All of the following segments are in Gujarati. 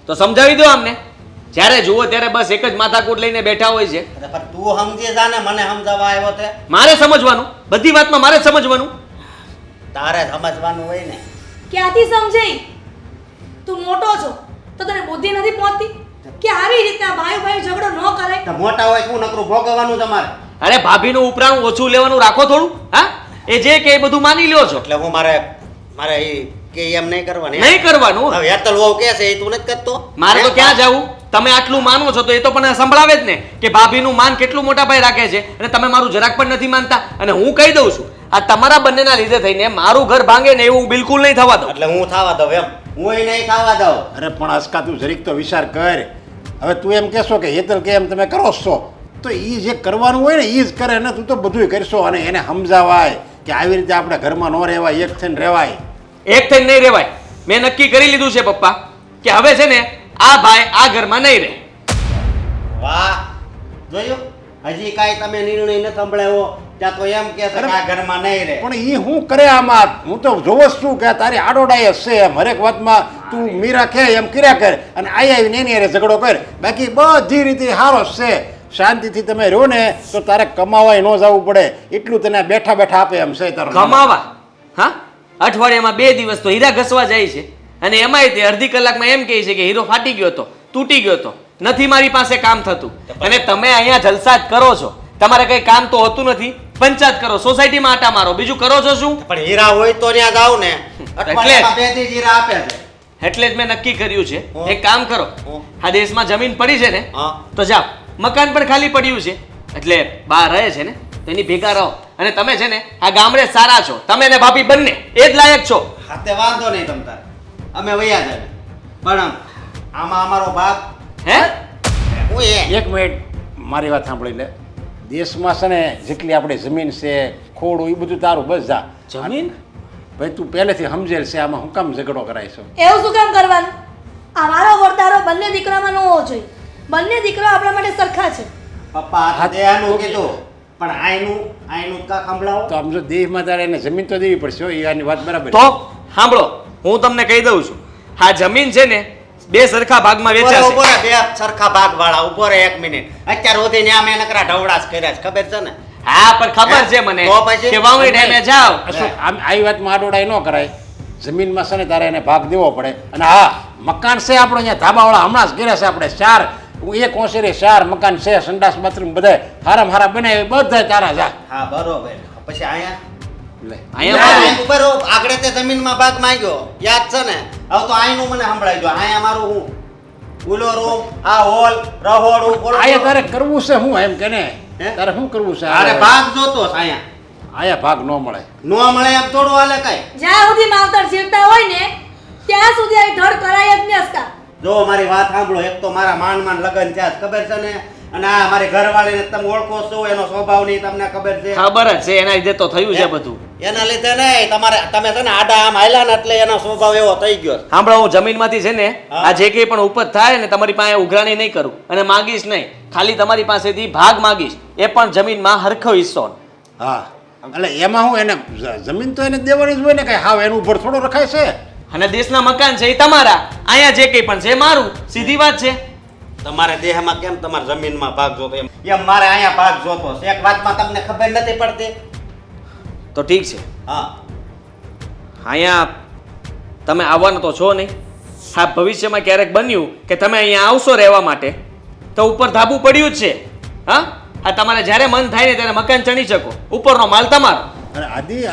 તો સમજાવી દો અમને. જ્યારે જુઓ ત્યારે બસ એક જ માથાકૂટ લઈને બેઠા હોય છે. અરે પણ તું સમજી જા ને, મને સમજાવવા આવ્યો તે. મારે સમજવાનું, બધી વાતમાં મારે સમજવાનું. તારે સમજવાનું હોય ને. ક્યાંથી સમજાય? તું મોટો છો તો તને બુદ્ધિ નથી પહોંચતી કે આવી રીતના ભાઈ ભાઈ ઝઘડો ન કરાય? તો મોટા હોય શું નકરું ભોગવવાનું તમારે? અરે ભાભીનું ઉપરાણું ઓછું લેવાનું રાખો થોડું. હા, એ જે કે એ બધું માની લ્યો છો. એટલે હું મારે એ કે એમ નહીં કરવાનું. નહીં કરવાનું. હવે હેતલ વહુ કે છે એ તું નથી કરતો. મારે તો ક્યાં જવું? તમે આટલું માનો છો તો એ તો પણ સંભળાવે જ ને કે ભાભીનું માન કેટલું મોટા ભાઈ રાખે છે, અને તમે મારું જરાક પણ નથી માનતા. અને હું કહી દઉં છું, આ તમારા બંનેના લીધે થઈને મારું ઘર ભાંગે ને એવું બિલકુલ નહીં થવા દઉં. એટલે હું થવા દઉં એમ? હું નહીં થવા દઉં. અરે પણ અસ્કા તું જરીક તો વિચાર કર. હવે તું એમ કહેશો કે હેતલ કે એમ તમે કરો છો તો એ જે કરવાનું હોય ને એ જ કરે ને. તું તો બધુંય કરશો અને એને સમજાવાય કે આવી રીતે આપણે ઘરમાં ન રહેવાય, એક થઈને રહેવાય. એક થઈને નહીં રહેવાય. મેં નક્કી કરી લીધું છે પપ્પા કે હવે છે ને આ ભાઈ આ ઘરમાં નહીં રહે. વાહ, જોયું? હજી કાંઈ તમે નિર્ણય ન સંભળાયો ત્યાં તો એમ કે છે કે આ ઘરમાં નહીં રહે. પણ એ શું કરે આમાં? હું તો જોવો જ છું કે તારી આડોડાય જ છે એમ. હરેક વાતમાં તું મીરા કે એમ કર્યા કર અને આવીને એની હારે ઝઘડો કર. બાકી બધી રીતે સારો જ છે. શાંતિથી તમે રહો ને તો તારે કમાવાય ન જવું પડે, એટલું તને બેઠા બેઠા આપે એમ છે તારો. કમાવા? હા, અઠવાડિયામાં 2 દિવસ તો હીરા ઘસવા જાય છે, અને એમાંય તે અડધી કલાકમાં એમ કહે છે કે હીરો ફાટી ગયો તો, તૂટી ગયો તો, નથી મારી પાસે કામ થતું. અને તમે અહીંયા જલસા જ કરો છો, તમારે કઈ કામ તો હોતું નથી. પંચાયત કરો, સોસાયટીમાં આટા મારો, બીજું કરો છો શું? પણ હીરા હોય તો ત્યાં જાવ ને. અઠવાડિયામાં 2 દી હીરા આપે છે. એટલે જ મેં નક્કી કર્યું છે, હં. એક કામ કરો, આ દેશમાં જમીન પડી છે ને હા. તો જાઓ, મકાન પણ ખાલી પડ્યું છે, એટલે બહાર રહે છે ને તો એની ભેગા રહો. અને તમે છે ને આ ગામડે સારા છો, તમે ને ભાભી બંને એ જ લાયક છો. હા, તે વાંધો નહીં તમ તારે, અમે વયા જાય. પણ આમાં અમારો ભાગ હે? હું એક મિનિટ મારી વાત સાંભળી લે. દેશમાં છે ને જેટલી આપણી જમીન છે, ખોડું, એ બધું તારું બસ જા. જમીન? ભાઈ તું પહેલેથી સમજેલ છે આમાં હું કામ ઝઘડો કરાય છે? એવું શું કામ કરવાનું? આ મારો વર્તારો બંને દીકરામાં ન હોવો જોઈએ. બંને દીકરા આપણા માટે સરખા છે. પપ્પા હા, દેવાનું કીધું, પણ આયનું કા સંભળાવો. તો આમ જો દેહમાં તારે એને જમીન તો દેવી પડશે હો, એ આની વાત બરાબર તો સાંભળો, હું તમને કહી દઉં છું, આ જમીન છે ને 2 સરખા ભાગમાં વેચાશે. ઉભો રહે, બે સરખા ભાગ વાળા. ઉભો રહે 1 મિનિટ. અત્યાર સુધી ને આમે નકરા ઢવડાસ કર્યા છે, ખબર છે ને? હા, પણ ખબર છે મને તો પછી? કે વાવણી ટાઈમે જાઓ. અશોક, આમ આવી વાતમાં આડોડાઈ ન કરાય. જમીનમાં છે ને તારે એને ભાગ દેવો પડે. અને હા, મકાન છે આપણો અહીંયા ધાબાવાળા હમણાં જ કર્યા છે આપણે 4, એક ઓસેરે 4 મકાન છે, સંડાસ બાથરૂમ બધા હારામાં હારા બનાવી બધા તારા જા. હા, બરોબર. પછી અહીંયા લે અહીંયા ઉપર આગળ તે જમીનમાં ભાગ માંગ્યો, યાદ છે ને? હવે તો આયનું મને સંભળાઈ ગયો. અહીંયા મારું હું ઓલો રૂમ, આ હોલ, રહોડું, બોલો. આયા તારે કરવું છે હું એમ કે ને? હે? તારે શું કરવું છે? અરે ભાગ જોતો છે અહીંયા. આયા ભાગ ન મળે. નો મળે એમ થોડું હાલે કાંઈ. જ્યાં સુધી માવતર જીવતા હોય ને ત્યાં સુધી આ ઢળ કરાય જ નહીં અસ્કા. જો મારી વાત સાંભળો, એક તો મારા માન લગન થયા છે, ખબર છે ને? અને આ મારી ઘરવાળીને તમે ઓળખો છો, એનો સ્વભાવ નહીં તમને ખબર છે? ખબર જ છે, એના લીધે તો થયું છે બધું. એના લીધે નહીં, તમે છે ને આડા આમ હાલ્યા ને એટલે એનો સ્વભાવ એવો થઈ ગયો. સાંભળો, હું જમીનમાંથી છે ને હા. આ જે કંઈ પણ ઉપજ થાય ને તમારી પાસે ઉઘરાણી નહીં કરું, અને માગીશ નહીં. ખાલી તમારી પાસેથી ભાગ માગીશ, એ પણ જમીનમાં હરખો હિસ્સો. હા, એટલે એમાં હું એને જમીન તો એને દેવાની જ હોય ને, કઈ હાવ એનું ઉપર થોડો રખાય છે. અને દેશના મકાન છે એ તમારા, અહીંયા જે કંઈ પણ છે એ મારું. સીધી વાત છે. તમારે દેહમાં કેમ તમારે જમીનમાં ભાગ જોતો એમ મારે અહીંયા ભાગ જોતો છે. એક વાતમાં તમને ખબર નથી પડતી? તો ઠીક છે, હા, અહીંયા તમે આવવાના તો છો નહીં. હા, ભવિષ્યમાં ક્યારેક બન્યું કે તમે અહીંયા આવશો રહેવા માટે તો ઉપર ધાબુ પડ્યું જ છે. હા, આ તમારે જ્યારે મન થાય ને ત્યારે મકાન ચણી શકો, ઉપરનો માલ તમારો. અને આદિ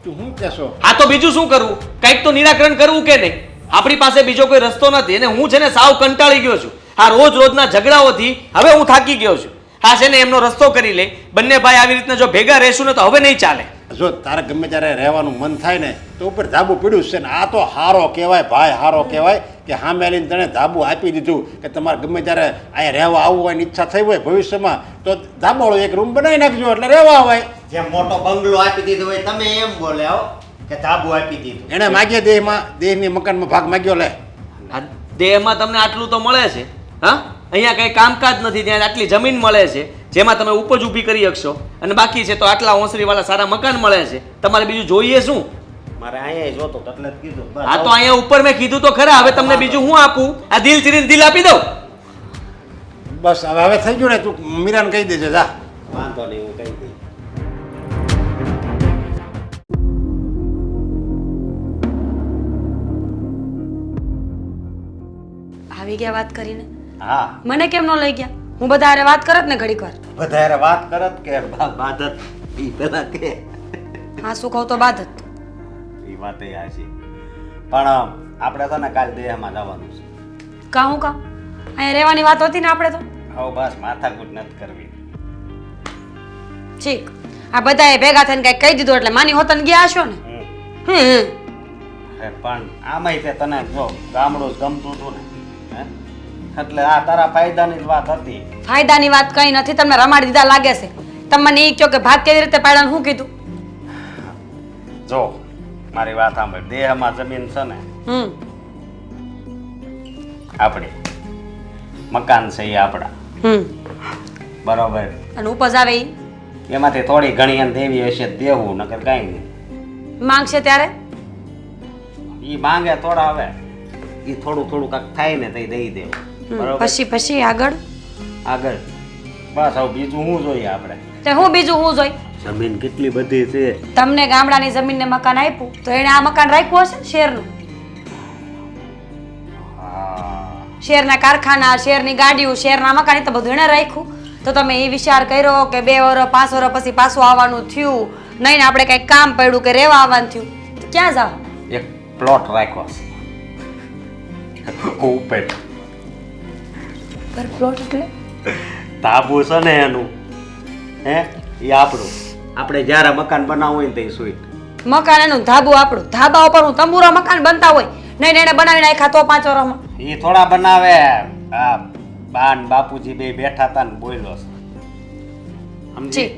તું શું કહેશો? હા, તો બીજું શું કરવું? કંઈક તો નિરાકરણ કરવું કે નહીં? આપણી પાસે બીજો કોઈ રસ્તો નથી, અને હું છે ને સાવ કંટાળી ગયો છું આ રોજના ઝઘડાઓથી. હવે હું થાકી ગયો છું. હા, છે ને એમનો રસ્તો કરી લે. બંને ભાઈ આવી રીતના જો ભેગા રહેશું ને તો હવે નહીં ચાલે. જો તારે ગમે ત્યારે રહેવાનું મન થાય ને તો ઉપર ધાબુ પીડ્યું છે ને. આ તો હારો કહેવાય ભાઈ, હારો કહેવાય કે સામે આવીને તને ધાબુ આપી દીધું કે તમારે ગમે ત્યારે અહીંયા રહેવા આવવું હોય ને ઈચ્છા થઈ હોય ભવિષ્યમાં તો ધાબાવાળો એક રૂમ બનાવી નાખજો એટલે રહેવા આવે. જેમ મોટો બંગલો આપી દીધો હોય તમે એમ બોલે આવો કે ધાબુ આપી દીધું. એને માગ્યા દેહમાં, દેહની મકાનમાં ભાગ માગ્યો લે. આ દેહમાં તમને આટલું તો મળે છે. હા, અહીંયા કંઈ કામકાજ નથી, ત્યાં આટલી જમીન મળે છે જેમાં તમે ઉપજ ઊભી કરી શકશો, અને બાકી છે તો આટલા ઓસરીવાળા સારા મકાન મળે છે. તમારે બીજું જોઈએ શું? મારે અહીંયા જોતો તો એટલે જ કીધું બસ. આ તો અહીંયા ઉપર મેં કીધું તો ખરા. હવે તમને બીજું હું આપું? આ દિલ ચીરીને દિલ આપી દઉં? બસ હવે થઈ ગયું ને, તું મીરાને કહી દેજે જા. વાંધો નહીં, હું કહી દઈશ. આવી ગયા વાત કરીને. હા, મને કેમ ન લઈ ગયા? હું બધા હારે વાત કરત ને ઘડીક વાર. વધારે વાત કરત કે બાદત ઈ પેલા કે હા શું કહું તો બાદ જ. ઈ વાત એ હાચી. પણ આપણે તો ને કાલ દેહમાં જવાનું છે. કાં અહીંયા રહેવાની વાત હતી ને આપણે તો. હવે બસ માથાકૂટ નથી કરવી. ઠીક, આ બધાએ ભેગા થઈને કંઈક કહી દીધું એટલે માની હોતન ગયા હશો ને. હમ. પણ આમાંય તે તને જો ગામડું જ ગમતું હતું ને, હે? એટલે આ તારા ફાયદાની જ વાત હતી. ફાયદાની વાત કઈ નથી, તમને રમાડી દીધા લાગે છે. તમે મને એ કહો કે ભાગ કેવી રીતે પાડવાનું શું કીધું? જો મારી વાત સાંભળ, દેહમાં જમીન છે ને આપણી, મકાન છે એ આપણા, બરોબર. અને ઉપજ આવે ઈ એમાંથી થોડી ઘણી એને દેવી હશે તો દેવું, નકર કાંઈ નહીં. માંગશે ત્યારે ઈ માંગે થોડા, હવે ઈ થોડું થોડું કાંઈક થાય ને તઈ દઈ દેવું, બરોબર. પછી આગળ આગળ બસ હવે બીજું શું જોઈએ આપણે? તે હું બીજું હું જોઈ? જમીન કેટલી બધી છે. તમને ગામડાની જમીનને મકાન આપ્યું તો એને આ મકાન રાખ્યું હશે ને શહેરનું. હા, શહેરના કારખાના, શહેરની ગાડીઓ, શહેરના મકાન, એ તો બધું એને રાખ્યું. તો તમે એ વિચાર કર્યો કે 2 વર્ષ 5 વર્ષ પછી પાછું આવવાનું થયું નહીં ને આપણે કંઈક કામ પડ્યું કે રહેવા આવવાનું થયું તો ક્યાં જાવ? એક પ્લોટ રાખ્યો છે ઉપર. પર પ્લોટ એટલે ધાબુ છે ને એનું, હે એ આપણું. આપણે જ્યારે મકાન બનાવવું હોય ને તે સુઈટ. મકાન એનું, ધાબુ આપણું. ધાબા ઉપર હું તંબુરા મકાન બનતા હોય નહીં ને એને બનાવી નાખ્યા તો 5 વર્ષમાં. એ થોડા બનાવે. આ બાન બાપુજી બે બેઠા હતા ને બોલ્યો છે, સમજી? ઠીક,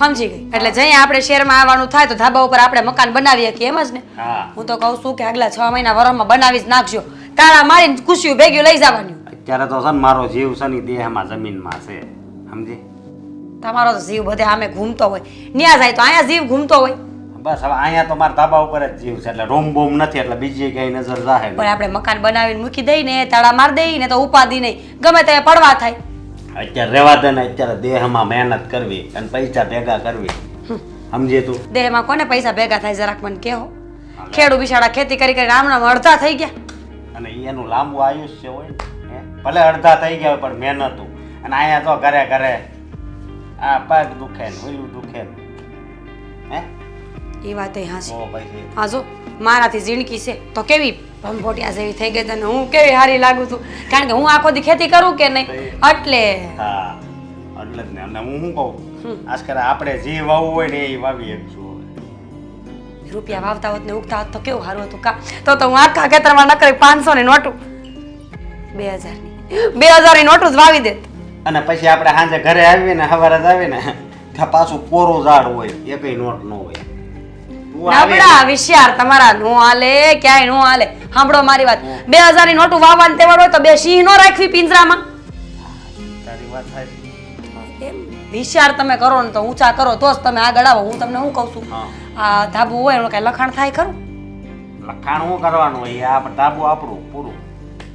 સમજી ગઈ. એટલે જઈએ આપણે શહેરમાં આવવાનું થાય તો ધાબા ઉપર આપણે મકાન બનાવી શકીએ, એમ જ ને? હા, હું તો કહું છું કે આગલા 6 મહિના વરસમાં બનાવી જ નાખજો. તાળા મારીને ખુશીઓ ભેગી લઈ જવાની. અત્યારે તો છે ને મારો જીવ છે ને દેહમાં જમીનમાં છે, સમજી? તમારો તો જીવ બધે આમે ઘૂમતો હોય, ન્યા જાય તો અહીંયા જીવ ઘૂમતો હોય. બસ હવે અહીંયા તો મારા ધાબા ઉપર જ જીવ છે, એટલે રૂમ બૂમ નથી, એટલે બીજી કઈ નજર જાહે પણ આપણે મકાન બનાવીને મૂકી દઈ ને, તાળા મારી દઈ ને તો ઉપાધિ નહીં, ગમે તે પડવા થાય. અત્યારે રેવા દે ને. અત્યારે દેહમાં મહેનત કરવી અને પૈસા ભેગા કરવી, સમજે તું? દેહમાં કોને પૈસા ભેગા થાય જરાક મને કહો. ખેડૂ બિચારા ખેતી કરી કરીને આમનામ અડધા થઈ ગયા. અને એનું લાંબુ આયુષ્ય હોય ને, હે? ભલે અડધા થઈ ગયા હોય પણ મહેનતું. અને અહીંયા તો ઘરે ઘરે આ પગ દુખે ને ઓલું દુખે ને, હે? એ વાત એ હાચી. ઓ ભાઈ, હા જો મારાથી જિંદગી છે તો કેવી ભંભોટિયા જેવી થઈ ગઈ તને, હું કેવી હારી લાગુ છું, કારણ કે હું આખો દી ખેતી કરું કે નહીં એટલે. હા એટલે જ ને. અને હું શું કહું, આજકાલ આપણે જે વાવવું હોય ને એ વાવી શકશું. રૂપિયા વાવતા હોત ને ઉગતા હોત તો કેવું સારું હતું કા. તો હું આખા ખેતરમાં નકરી 500 ની નોટું, 2000 ની નોટું જ વાવી દેત. અને પછી આપણે સાંજે ઘરે આવીએ ને, સવારે જ આવીએ ને, ત્યાં પાછું કોરું ઝાડ હોય, એકય નોટ ન હોય. તું આવી નબળા વિચાર તમારા નો હાલે, ક્યાંય નો હાલે. સાંભળો મારી વાત, 2000 ની નોટું વાવવાનું તેવડ હોય તો 2 સિંહ નો રાખવી પિંજરામાં. તારી વાત થાય. એમ વિચાર તમે કરો ને તો ઊંચા કરો તો જ તમે આગળ આવો. હું તમને શું કહું છું, હા, આ ધાબુ હોય એનું કઈ લખાણ થાય ખરું? લખાણ શું કરવાનું હોય? આ ધાબુ આપણું પૂરું.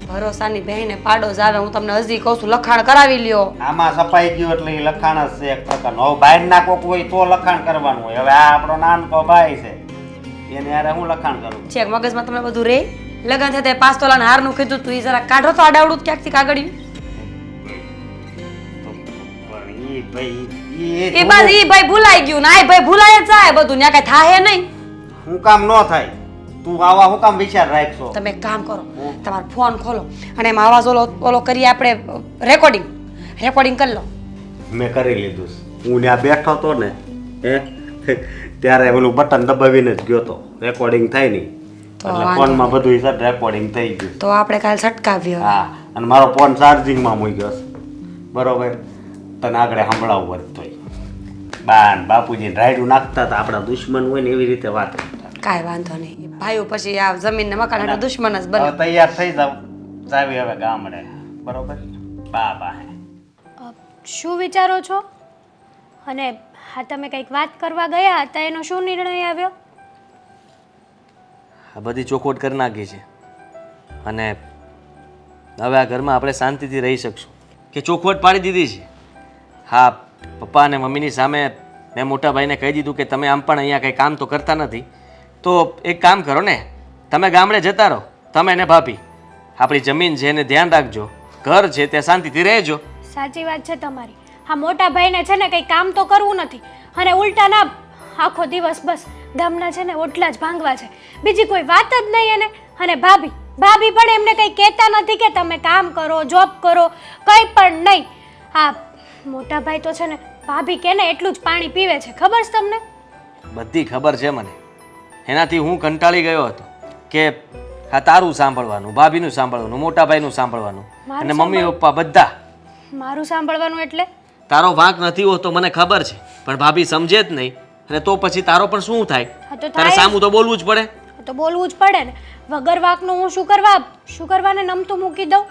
ભરોસાની બહેને પાડો જ આવે. હું તમને હજી કહું છું લખાણ કરાવી લ્યો. આમાં સફાઈ ગયું એટલે એ લખાણ જ છે એક પ્રકારનું. હવે બહાર ના કોક હોય તો લખાણ કરવાનું હોય. હવે આ આપણો નાનકો ભાઈ છે, એને યાર હું લખાણ કરું? છેક મગજમાં તમે બધું રે. લગન થયા તે 5 તોલાના હારનું કીધું તું, એ જરા કાઢો તો આડાવડું ક્યાંકથી કાગળિયું. પણ ઈ ભાઈ એ બાદ ઈ ભાઈ ભૂલાઈ ગયું ને આ ભાઈ ભૂલાય જ જાય બધું, ત્યાં કઈ થાહે નહીં. હું કામ ન થાય? તું આવા હું કામ વિચાર રાખશો? તમે એક કામ કરો, તમારો ફોન ખોલો અને એમાં અવાજ ઓલો કરીએ આપણે રેકોર્ડિંગ કરી લો. મેં કરી લીધું છે. હું ત્યાં બેઠો તો ને, હે, ત્યારે ઓલું બટન દબાવીને જ ગયો તો. રેકોર્ડિંગ થાય નહીં તો એટલે વાંધો ફોનમાં બધું સર રેકોર્ડિંગ થઈ ગયું. તો આપણે કાલ સટકાવ્યો. હા, અને મારો ફોન ચાર્જિંગમાં મૂક્યો છે, બરોબર. તને આગળ સંભળાવું વધતોય. બાન બાપુજી રાયડું નાખતા હતા, આપણા દુશ્મન હોય ને એવી રીતે વાત કરતા. કાંઈ વાંધો નહીં, ભાઈઓ પછી આ જમીન ને મકાન એટલે દુશ્મન જ હવે બને. તૈયાર થઈ જાવ, જાવી હવે ગામડે, બરોબર. બા હે. શું વિચારો છો? અને હા, તમે કંઈક વાત કરવા ગયા હતા, એનો શું નિર્ણય આવ્યો? આ બધી ચોખવટ કરી નાખી છે અને હવે આ ઘરમાં આપણે શાંતિથી રહી શકશું કે ચોખવટ પાડી દીધી છે. હા, પપ્પા અને મમ્મીની સામે મેં મોટા ભાઈને કહી દીધું કે તમે આમ પણ અહીંયા કંઈ કામ તો કરતા નથી, તો એક કામ કરો ને, તમે ગામડે જતા રહો, તમે ને ભાભી. આપણી જમીન છે એને ધ્યાન રાખજો, ઘર છે તે શાંતિથી રહેજો. સાચી વાત છે તમારી. હા, મોટા ભાઈને છે ને કંઈ કામ તો કરવું નથી અને ઉલટા ના આખો દિવસ બસ ગામના છે ને ઓટલા જ ભાંગવા છે, બીજી કોઈ વાત જ નહીં એને. અને ભાભી પણ એમને કંઈ કહેતા નથી કે તમે કામ કરો, જોબ કરો, કંઈ પણ નહીં. હા, મોટા ભાઈ તો છે ને ભાભી કે ને એટલું જ પાણી પીવે છે, ખબર છે તમને? બધી ખબર છે મને. એનાથી હું કંટાળી ગયો હતો કે હા તારું સાંભળવાનું, ભાભીનું સાંભળવાનું, મોટા ભાઈનું સાંભળવાનું અને મમ્મી પપ્પા બધા. મારું સાંભળવાનું એટલે? તારો વાંક નથી હોતો મને ખબર છે, પણ ભાભી સમજે જ નહીં અને તો પછી તારો પણ શું થાય? હા તો તારે સામું તો બોલવું જ પડે. તો બોલવું જ પડે ને. વગર વાકનું હું શું કરવાને નમતું મૂકી દઉં?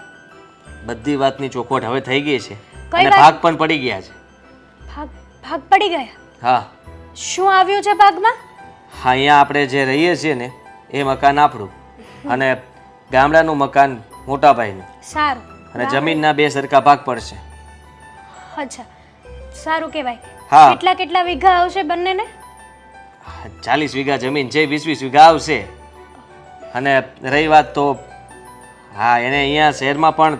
બધી વાતની ચોખવટ હવે થઈ ગઈ છે કઈ અને વાત? ભાગ પણ પડી ગયા છે. ભાગ પડી ગયા? હા, શું આવ્યું છે ભાગમાં? હા, અહીંયા આપણે જે રહીએ છીએ ને એ મકાન આપણું અને ગામડાનું મકાન મોટા ભાઈનું, સારું. અને જમીનના 2 સરખા ભાગ પડશે. અચ્છા, સારું કહેવાય. હા. કેટલા વીઘા આવશે બંનેને? 40 વીઘા જમીન છે, 20 વીઘા આવશે. અને રહી વાત તો હા, એને અહીંયા શહેરમાં પણ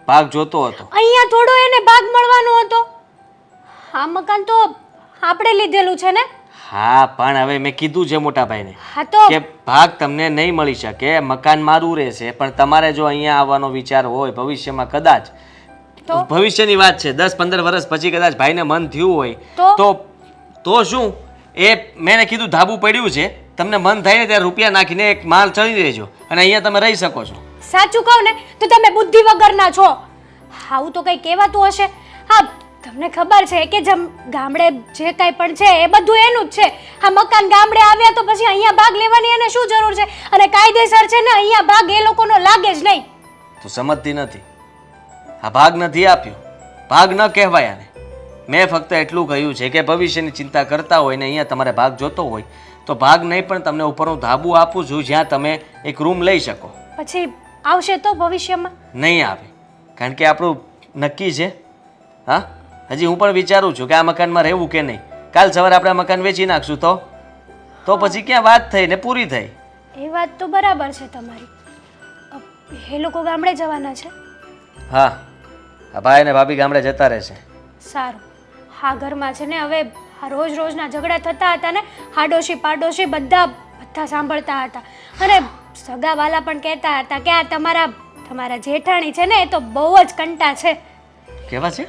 ભાગ જોતો હતો. અહીંયા થોડો એને ભાગ મળવાનો હતો. આ મકાન તો આપણે લીધેલું છે ને? હા, પણ હવે મેં કીધું છે મોટા ભાઈને હા તો કે ભાગ તમને નહીં મળી શકે, મકાન મારું રહેશે, પણ તમારે જો અહીંયા આવવાનો વિચાર હોય ભવિષ્યમાં કદાચ, તો? ભવિષ્યની વાત છે, 10-15 વર્ષ પછી કદાચ ભાઈને મન થયું હોય તો? તો શું, એ મેં કીધું ધાબુ પડ્યું છે, તમને મન થાય ને ત્યારે રૂપિયા નાખીને એક માલ ચડી દેજો અને અહીંયા તમે રહી શકો છો. સાચું કહું ને તો તમે બુદ્ધિ વગરના છો. આવું તો કંઈ કહેવાતું હશે? હા, તમને ખબર છે કે ગામડે જે કાંઈ પણ છે એ બધું એનું જ છે. આ મકાન ગામડે આવ્યા તો પછી અહીંયા ભાગ લેવાની એને શું જરૂર છે? અને કાયદેસર છે ને અહીંયા ભાગ એ લોકોનો લાગે જ નહીં. તું સમજતી નથી. આ ભાગ નથી આપ્યો, ભાગ ન કહેવાય આને. મેં ફક્ત એટલું કહ્યું છે કે ભવિષ્યની ચિંતા કરતા હોય ને અહીંયા તમારે ભાગ જોતો હોય તો ભાગ નહીં, પણ તમને ઉપરનું ધાબુ આપું છું જ્યાં તમે એક રૂમ લઈ શકો. પછી આવશે તો ભવિષ્યમાં? નહીં આવે, કારણ કે આપણું નક્કી છે. હા, હજી હું પણ વિચારું છું કે આ મકાનમાં રહેવું કે નહીં. કાલ સવારે આપણે આ મકાન વેચી નાખશું તો પછી ક્યાં વાત થઈ ને પૂરી થઈ. એ વાત તો બરાબર છે તમારી. એ લોકો ગામડે જવાના છે? હા, આ ભાઈ અને ભાભી ગામડે જતા રહેશે. સારું. હા, ઘરમાં છે ને હવે આ રોજના ઝઘડા થતા હતા ને, આડોશી પાડોશી બધા સાંભળતા હતા અને સગાવાલા પણ કહેતા હતા કે આ તમારા જેઠાણી છે ને એ તો બહુ જ કંટા છે. કેવા છે?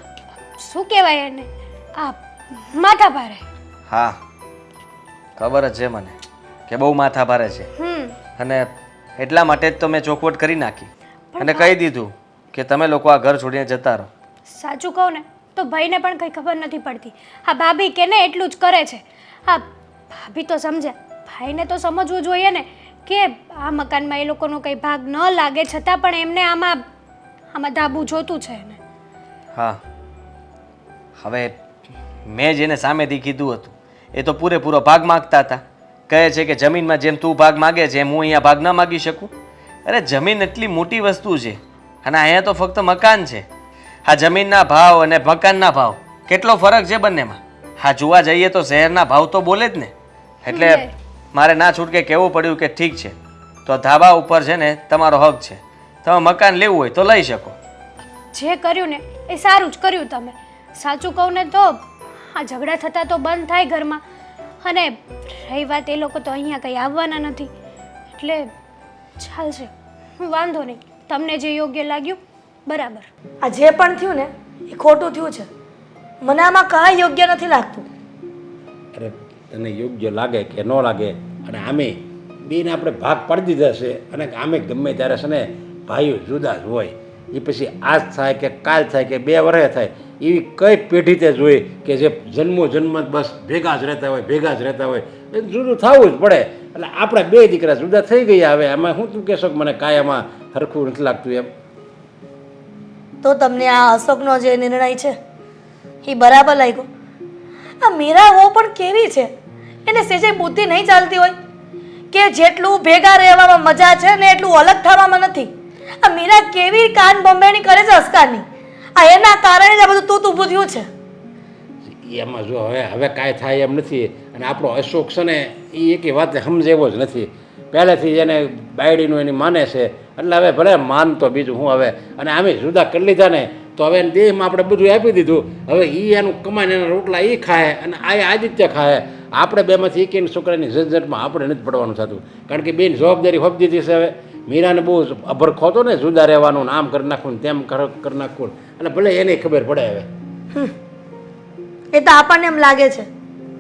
શું કહેવાય એને? આ માથા ભારે. હા, ખબર જ છે મને કે બહુ માથા ભારે છે અને એટલા માટે જ તો મેં ચોખવટ કરી નાખી અને કહી દીધું કે તમે લોકો આ ઘર છોડીને જતા રહો. સાચું કહું ને તો ભાઈને પણ કંઈ ખબર નથી પડતી. હા, ભાભી કે ને એટલું જ કરે છે. હા, ભાભી તો સમજે, ભાઈને તો સમજવું જોઈએ ને કે આ મકાનમાં એ લોકોનો કંઈ ભાગ ન લાગે છતાં પણ એમને આમાં ધાબુ જોતું છે એને. હા, હવે મેં જેને સામેથી કીધું હતું એ તો પૂરેપૂરો ભાગ માગતા હતા. કહે છે કે જમીનમાં જેમ તું ભાગ માગે છે એમ હું અહીંયા ભાગ ન માગી શકું. અરે જમીન એટલી મોટી વસ્તુ છે અને અહીંયા તો ફક્ત મકાન છે. આ જમીનના ભાવ અને મકાનના ભાવ કેટલો ફરક છે બંનેમાં. હા, જોવા જઈએ તો શહેરના ભાવ તો બોલે જ ને. એટલે મારે ના છૂટકે કહેવું પડ્યું કે ઠીક છે, તો ધાબા ઉપર છે ને તમારો હક છે, તમે મકાન લેવું હોય તો લઈ શકો. જે કર્યું ને એ સારું જ કર્યું તમે. સાચું કહું ને તો આ ઝઘડા થતા તો બંધ થાય ઘરમાં. અને રહી વાત એ લોકો તો અહીંયા કંઈ આવવાના નથી એટલે ચાલશે, વાંધો નહીં. તમને જે યોગ્ય લાગ્યું બરાબર. આ જે પણ થયું ને એ ખોટું થયું છે. મને આમાં કાંઈ યોગ્ય નથી લાગતું. અરે તને યોગ્ય લાગે કે ન લાગે, અને આમે બેને આપણે ભાગ પાડી દીધા છે અને આમે ગમે ત્યારે છે ને ભાઈઓ જુદા જ હોય. એ પછી આજ થાય કે કાલ થાય કે 2 વર્ષે થાય, એવી કઈ પેઢી તે જોઈ કે જે જન્મો જન્મ બસ ભેગા જ રહેતા હોય એ જુદું થવું જ પડે. એટલે આપણે 2 દીકરા જુદા થઈ ગયા. હવે આમાં હું તું કહેશો કે મને કાંઈ આમાં હરખું નથી લાગતું એમ? તો તમને આ અશોકનો જે નિર્ણય છે એ બરાબર લાગ્યો? આ મીરા હો પણ કેવી છે, એને સેજે બુદ્ધિ નહીં ચાલતી હોય કે જેટલું ભેગા રહેવામાં મજા છે ને એટલું અલગ થવામાં નથી. આ મીરા કેવી કાન બંબેણી કરે છે અસ્કારની. આ એના કારણે જ આ બધું તૂત ઊભું થયું છે. એમાં જો હવે કાંઈ થાય એમ નથી. અને આપણો અશોક છે ને એ એકે વાત સમજે એવો જ નથી. પહેલેથી એને બાયડીનું એની માને છે એટલે હવે ભલે માનતો બીજું હું હવે. અને આમે જુદા કરી લીધા ને તો હવે એને દેહમાં આપણે બધું આપી દીધું. હવે એ એનું કમાઈને એના રોટલા એ ખાય અને આ આદિત્ય ખાય. આપણે બેમાંથી એક છોકરાની ઝંઝટમાં આપણે નથી પડવાનું થતું. કારણ કે બેન જવાબદારી હોપી દીધી છે. હવે મીરાને બહુ અભરખો હતો ને જુદા રહેવાનું ને આમ કરી નાખવું ને તેમ કરી નાખવું એટલે ભલે એને ખબર પડે હવે. એ તો આપણને એમ લાગે છે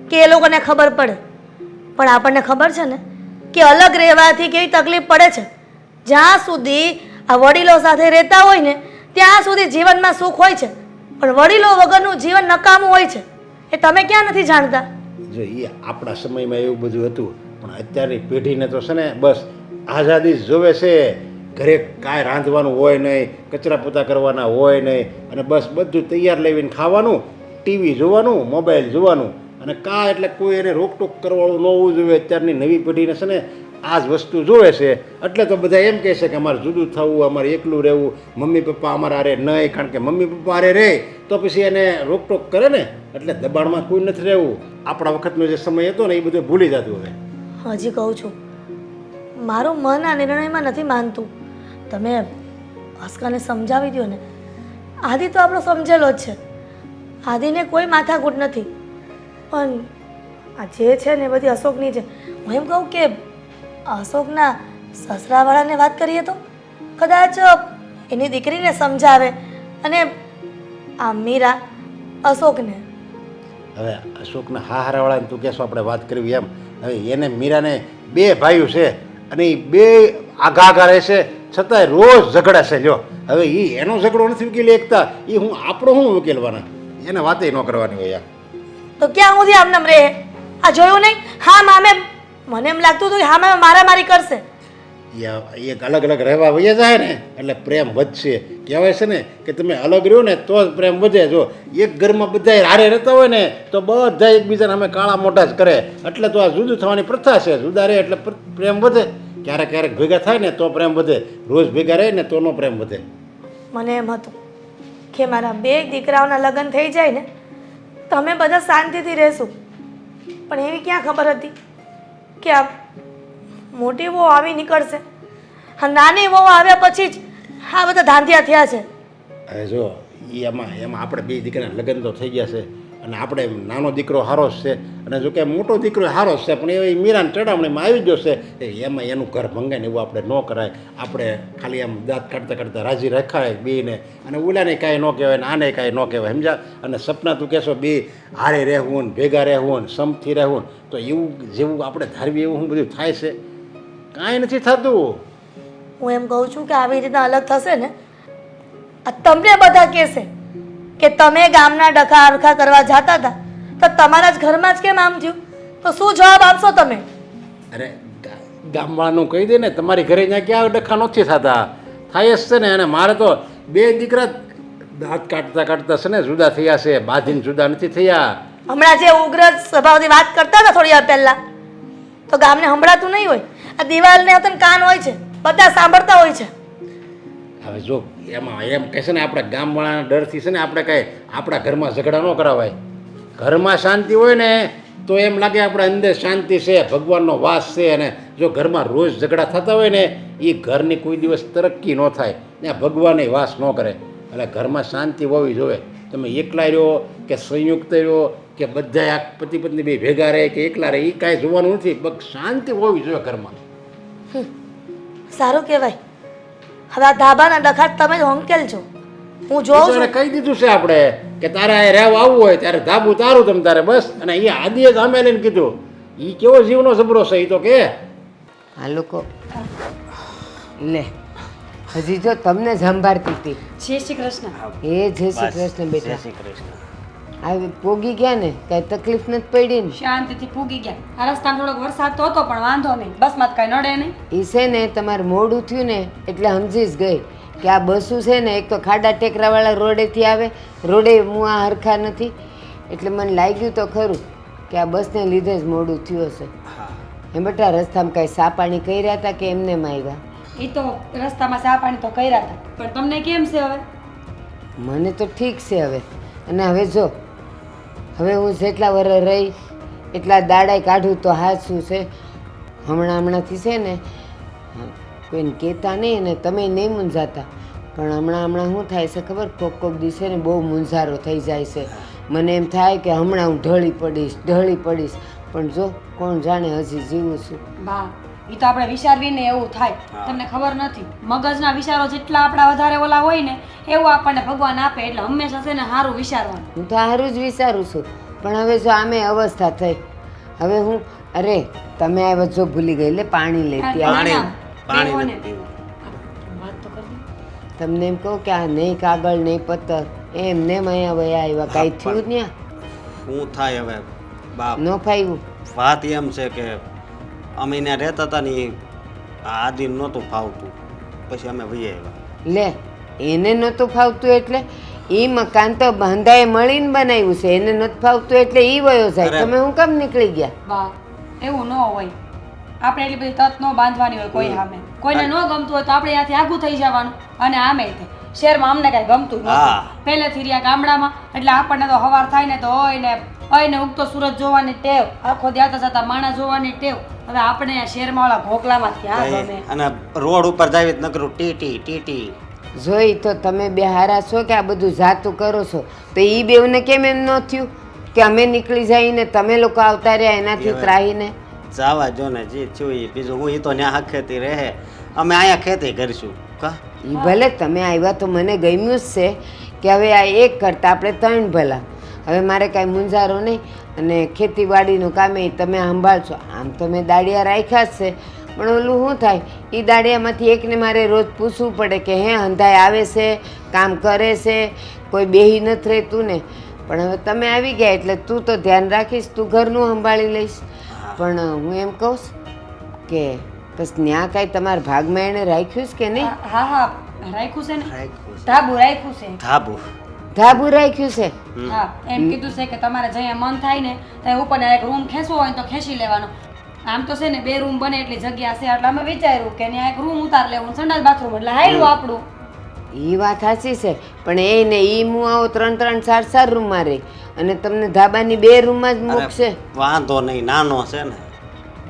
કે એ લોકોને ખબર પડે, પણ આપણને ખબર છે ને કે અલગ રહેવાથી કેવી તકલીફ પડે છે. જ્યાં સુધી આ વડીલો સાથે રહેતા હોય ને ત્યાં સુધી જીવનમાં સુખ હોય છે, પણ વડીલો વગરનું જીવન નકામું હોય છે. એ તમે ક્યાં નથી જાણતા? જો એ આપણા સમયમાં એવું બધું હતું, પણ અત્યારની પેઢીને તો છે ને બસ આઝાદી જ જોવે છે. ઘરે કાંઈ રાંધવાનું હોય નહીં, કચરા પોતા કરવાના હોય નહીં, અને બસ બધું તૈયાર લાવીને ખાવાનું, ટીવી જોવાનું, મોબાઈલ જોવાનું, અને કાં એટલે કોઈ એને રોકટોક કરવાનું ન હોવું જોઈએ. અત્યારની નવી પેઢીને છે ને આ જ વસ્તુ જોવે છે. એટલે તો બધા એમ કહે છે કે અમારે જુદું થવું, અમારે એકલું રહેવું, મમ્મી પપ્પા અમારા હારે નહીં. કારણ કે મમ્મી પપ્પા હારે રહે તો પછી એને રોકટોક કરે ને, એટલે દબાણમાં કોઈ નથી રહેવું. આપણા વખતનો જે સમય હતો ને એ બધું ભૂલી જતું. હવે હજી કહું છું, મારું મન આ નિર્ણયમાં નથી માનતું. તમે અસ્કાને સમજાવી દો ને. આદિ તો આપણો સમજેલો જ છે, આદિને કોઈ માથાકૂટ નથી. પણ આ જે છે ને એ બધી અશોકની છે. હું એમ કહું કે અશોકના સસરાવાળાને વાત કરીએ તો કદાચ એની દીકરીને સમજાવે, અને આ મીરા અશોકને. હવે અશોકના હારાવાળાને તું કહેશો આપણે વાત કરવી એમ. હવે એને મીરાને બે ભાઈઓ છે અને એ બે આઘા રહેશે છતાંય રોજ ઝઘડા છે. જો હવે એ એનો ઝઘડો નથી ઉકેલી એકતા, એ હું આપણો હું ઉકેલવાના? એને વાતે ન કરવાની હોય. તો ક્યાં સુધી આમનામ રહે? આ જોયું નહીં? હા મામે મને એમ લાગતું હતું કે હા મામે મારામારી કરશે. એક અલગ અલગ રહેવા વયા જાય ને એટલે પ્રેમ વધશે. કહેવાય છે ને કે તમે અલગ રહ્યો ને તો જ પ્રેમ વધે. જો એક ઘરમાં બધા હારે રહેતા હોય ને તો બધા એકબીજાને અમે કાળા મોઢા જ કરે. એટલે તો આ જુદું થવાની પ્રથા છે. જુદા રહે એટલે પ્રેમ વધે. ક્યારેક ક્યારેક ભેગા થાય ને તો પ્રેમ વધે. રોજ ભેગા રહે ને તો નો પ્રેમ વધે. મને એમ હતું કે મારા બે દીકરાઓના લગ્ન થઈ જાય ને તમે બધા શાંતિથી રહેશું, પણ એવી ક્યાં ખબર હતી કે આ મોટી વહુ આવી નીકળશે. હા, નાની વહુ આવ્યા પછી જ આ બધા ધાંધિયા થયા છે. હવે જો એમાં આપણે બે દીકરાના લગ્ન તો થઈ ગયા છે, અને આપણે નાનો દીકરો હારો જ છે, અને જો કે મોટો દીકરો હારો જ છે, પણ એ મીરાની ચડામણીમાં આવી ગયો છે. એમાં એનું ઘર ભંગાય ને એવું આપણે ન કરાય. આપણે ખાલી આમ દાંત કાઢતા કાઢતા રાજી રખાય બેને, અને ઓલાને કાંઈ ન કહેવાય ને આને કાંઈ ન કહેવાય, સમજા? અને સપના તું કહેશો બે હારે રહેવું ને ભેગા રહેવું ને સમથી રહેવું, તો એવું જેવું આપણે ધારવી એવું શું બધું થાય છે? કાંઈ નથી થતું. હું એમ કહું છું કે આવી રીતના અલગ થશે ને આ તમને બધા કહેશે કે તમે ગામના ડખા અરખા કરવા જતા હતા તો તમારા જ ઘરમાં જ કેમ આમ થયું? તો શું જવાબ આપશો તમે? અરે ગામવાળાનું કહી દે ને, તમારી ઘરે ત્યાં ક્યાં ડખા નથી થતા? થાય જ છે ને. અને મારે તો બે દીકરા દાંત કાઢતા કાઢતા છે ને જુદા થયા છે, બાંધીને જુદા નથી થયા. હમણાં જે ઉગ્ર સ્વભાવથી વાત કરતા હતા થોડી વાર પહેલા, તો ગામને સંભળાતું નહીં હોય? આ દિવાલને હતા ને કાન હોય છે, બધા સાંભળતા હોય છે. હવે જો એમાં એમ કહે છે ને આપણે ગામવાળાના ડરથી છે ને આપણે કાંઈ આપણા ઘરમાં ઝઘડા ન કરાવાય. ઘરમાં શાંતિ હોય ને તો એમ લાગે આપણે અંદર શાંતિ છે, ભગવાનનો વાસ છે. અને જો ઘરમાં રોજ ઝઘડા થતા હોય ને એ ઘરની કોઈ દિવસ તરક્કી ન થાય, ત્યાં ભગવાને વાસ ન કરે. એટલે ઘરમાં શાંતિ હોવી જોઈએ. તમે એકલા રહ્યો કે સંયુક્ત રહ્યો કે બધા આ પતિ પત્ની બે ભેગા રહે કે એકલા રહે એ કાંઈ જોવાનું નથી, બસ શાંતિ હોવી જોઈએ ઘરમાં. સારું કહેવાય. હવે આ ધાબાના ડખા તમે જ હોંકેલજો. હું જોઉં છું. કહી દીધું છે આપણે કે તારે આ રહેવા આવવું હોય ત્યારે ધાબુ તારું તમ તારે બસ. અને અહીંયા આદિએ જ અમે લઈને કીધું. એ કેવો જીવનો જબરો છે એ તો કે આ લોકો લે હજી જો તમને સંભાળતી હતી. જય શ્રી કૃષ્ણ. એ જય શ્રી કૃષ્ણ બેટા. જય શ્રી કૃષ્ણ. આવી પોગી ગયા ને કાંઈ તકલીફ નથી પડી ને? શાંતિથી પૂગી ગયા. આ રસ્તામાં થોડોક વરસાદ તો હતો પણ વાંધો નહીં, બસમાં કાંઈ નડે નહીં. એ છે ને તમારે મોડું થયું ને એટલે સમજી જ ગઈ કે આ બસું છે ને એક તો ખાડા ટેકરાવાળા રોડેથી આવે, રોડે મું આ હરખા નથી, એટલે મને લાગ્યું તો ખરું કે આ બસને લીધે જ મોડું થયું હશે. હા એ બેટા રસ્તામાં કાંઈ સા પાણી કર્યા હતા કે એમને આવ્યા? એ તો રસ્તામાં ચા પાણી તો કર્યા હતા, પણ તમને કેમ છે હવે? મને તો ઠીક છે હવે. અને હવે જો હવે હું જેટલા વર્ષ રહી એટલા દાડાય કાઢું તો હાચું છે. હમણાંથી છે ને કોઈને કહેતા નહીં અને તમે નહીં મૂંઝાતા, પણ હમણાં શું થાય છે ખબર? કોક દિવસે ને બહુ મૂંઝારો થઈ જાય છે. મને એમ થાય કે હમણાં હું ઢળી પડીશ, પણ જો કોણ જાણે હજી જીવું છું. બા એ તો આપણે વિચારવીને એવું થાય. તમને ખબર નથી, મગજના વિચારો જેટલા આપણા વધારે ઓલા હોય ને એવું આપણને ભગવાન આપે. એટલે હંમેશા છે ને સારું વિચારવાનું. હું તો સારું જ વિચારું છું, પણ હવે જો આમે અવસ્થા થઈ, હવે હું અરે તમે આવ્યા જો ભૂલી ગઈ, લે પાણી લેતી આવી. પાણી નથી પીવું. વાત તો કરી દે. તમને એમ કહું કે આ નહીં કાગળ નહીં પત્તર એમ ને અહીંયા વયા આવ્યા, કાંઈ થયું ત્યાં શું થાય હવે બાપ? ન ફાવ્યું? વાત એમ છે કે અમે ત્યાં રહેતા હતા ને એ આદિ નહોતું ફાવતું, પછી અમે વહી આવ્યા. લે એને નહોતું ફાવતું એટલે એ મકાન તો બાંધાએ મળીને બનાવ્યું છે, એને નથી ફાવતું એટલે એ વયો જાય. અરે. તમે હું કામ નીકળી ગયા? બા એવું ન હોય. આપણે એટલી બધી તત ન બાંધવાની હોય કોઈ સામે. કોઈને ન ગમતું હોય તો આપણે ત્યાંથી આગું થઈ જવાનું. અને આમે તે શહેરમાં અમને કાંઈ ગમતું હા. નથી પહેલેથી રહ્યા ગામડામાં, એટલે આપણને તો હવાર થાય ને તો હોય ને ઉગતો સૂરજ જોવાની ટેવ, આખો દિવસ જતા માણસ જોવાની ટેવ. હવે આપણે આ શહેરમાં ઓલા ઘોકલામાં ક્યાં ગમે? અને રોડ ઉપર જાવી જ નકરું ટીટી. જોઈ તો તમે બે હારા છો કે આ બધું જાતું કરો છો, તો એ બેવને કેમ એમ ન થયું કે અમે નીકળી જઈને તમે લોકો આવતા રહ્યા એનાથી ત્રાહીને? જવા જો ને જે થયું એ બીજું હું એ તો ત્યાં ખેતી રહે, અમે અહીંયા ખેતી કરીશું. કા એ ભલે તમે આવ્યા તો મને ગમ્યું જ છે કે હવે આ એક કરતાં આપણે ત્રણ ભલા. હવે મારે કાંઈ મૂંઝારો નહીં, અને ખેતીવાડીનું કામ એ તમે સંભાળશો. આમ તો મેં દાડિયા રાખ્યા જ છે, પણ ઓલું શું થાય એ દાડિયામાંથી એકને મારે રોજ પૂછવું પડે કે હે હંધાઈ આવે છે, કામ કરે છે, કોઈ બેહી નથી રહેતું ને. પણ હવે તમે આવી ગયા એટલે તું તો ધ્યાન રાખીશ, તું ઘરનું સંભાળી લઈશ. પણ હું એમ કહું કે બસ ત્યાં કાંઈ તમારા ભાગમાં એણે રાખ્યું છે કે નહીં? હા રાખ્યું છે ને, રાખ્યું છે. ધાબુ રાખ્યું છે. ધાબુ ધાબુ રાખ્યું છે? હા એમ કીધું છે કે તમારે જ્યાં મન થાય ને ત્યાં ઉપર એક રૂમ ખેંચવો હોય ને તો ખેંચી લેવાનો. આમ તો છે ને 2 રૂમ બને એટલી જગ્યા છે, એટલે અમે વિચાર્યું કે ત્યાં એક રૂમ ઉતાર લેવું, સંડાસ બાથરૂમ એટલે હાયલું આપણું. એ વાત સાચી છે, પણ એ ને એ હું આવો 3-3, 4-4 રૂમમાં રહી અને તમને ધાબાની 2 રૂમમાં જ મૂકશે. વાંધો નહીં, નાનો છે ને.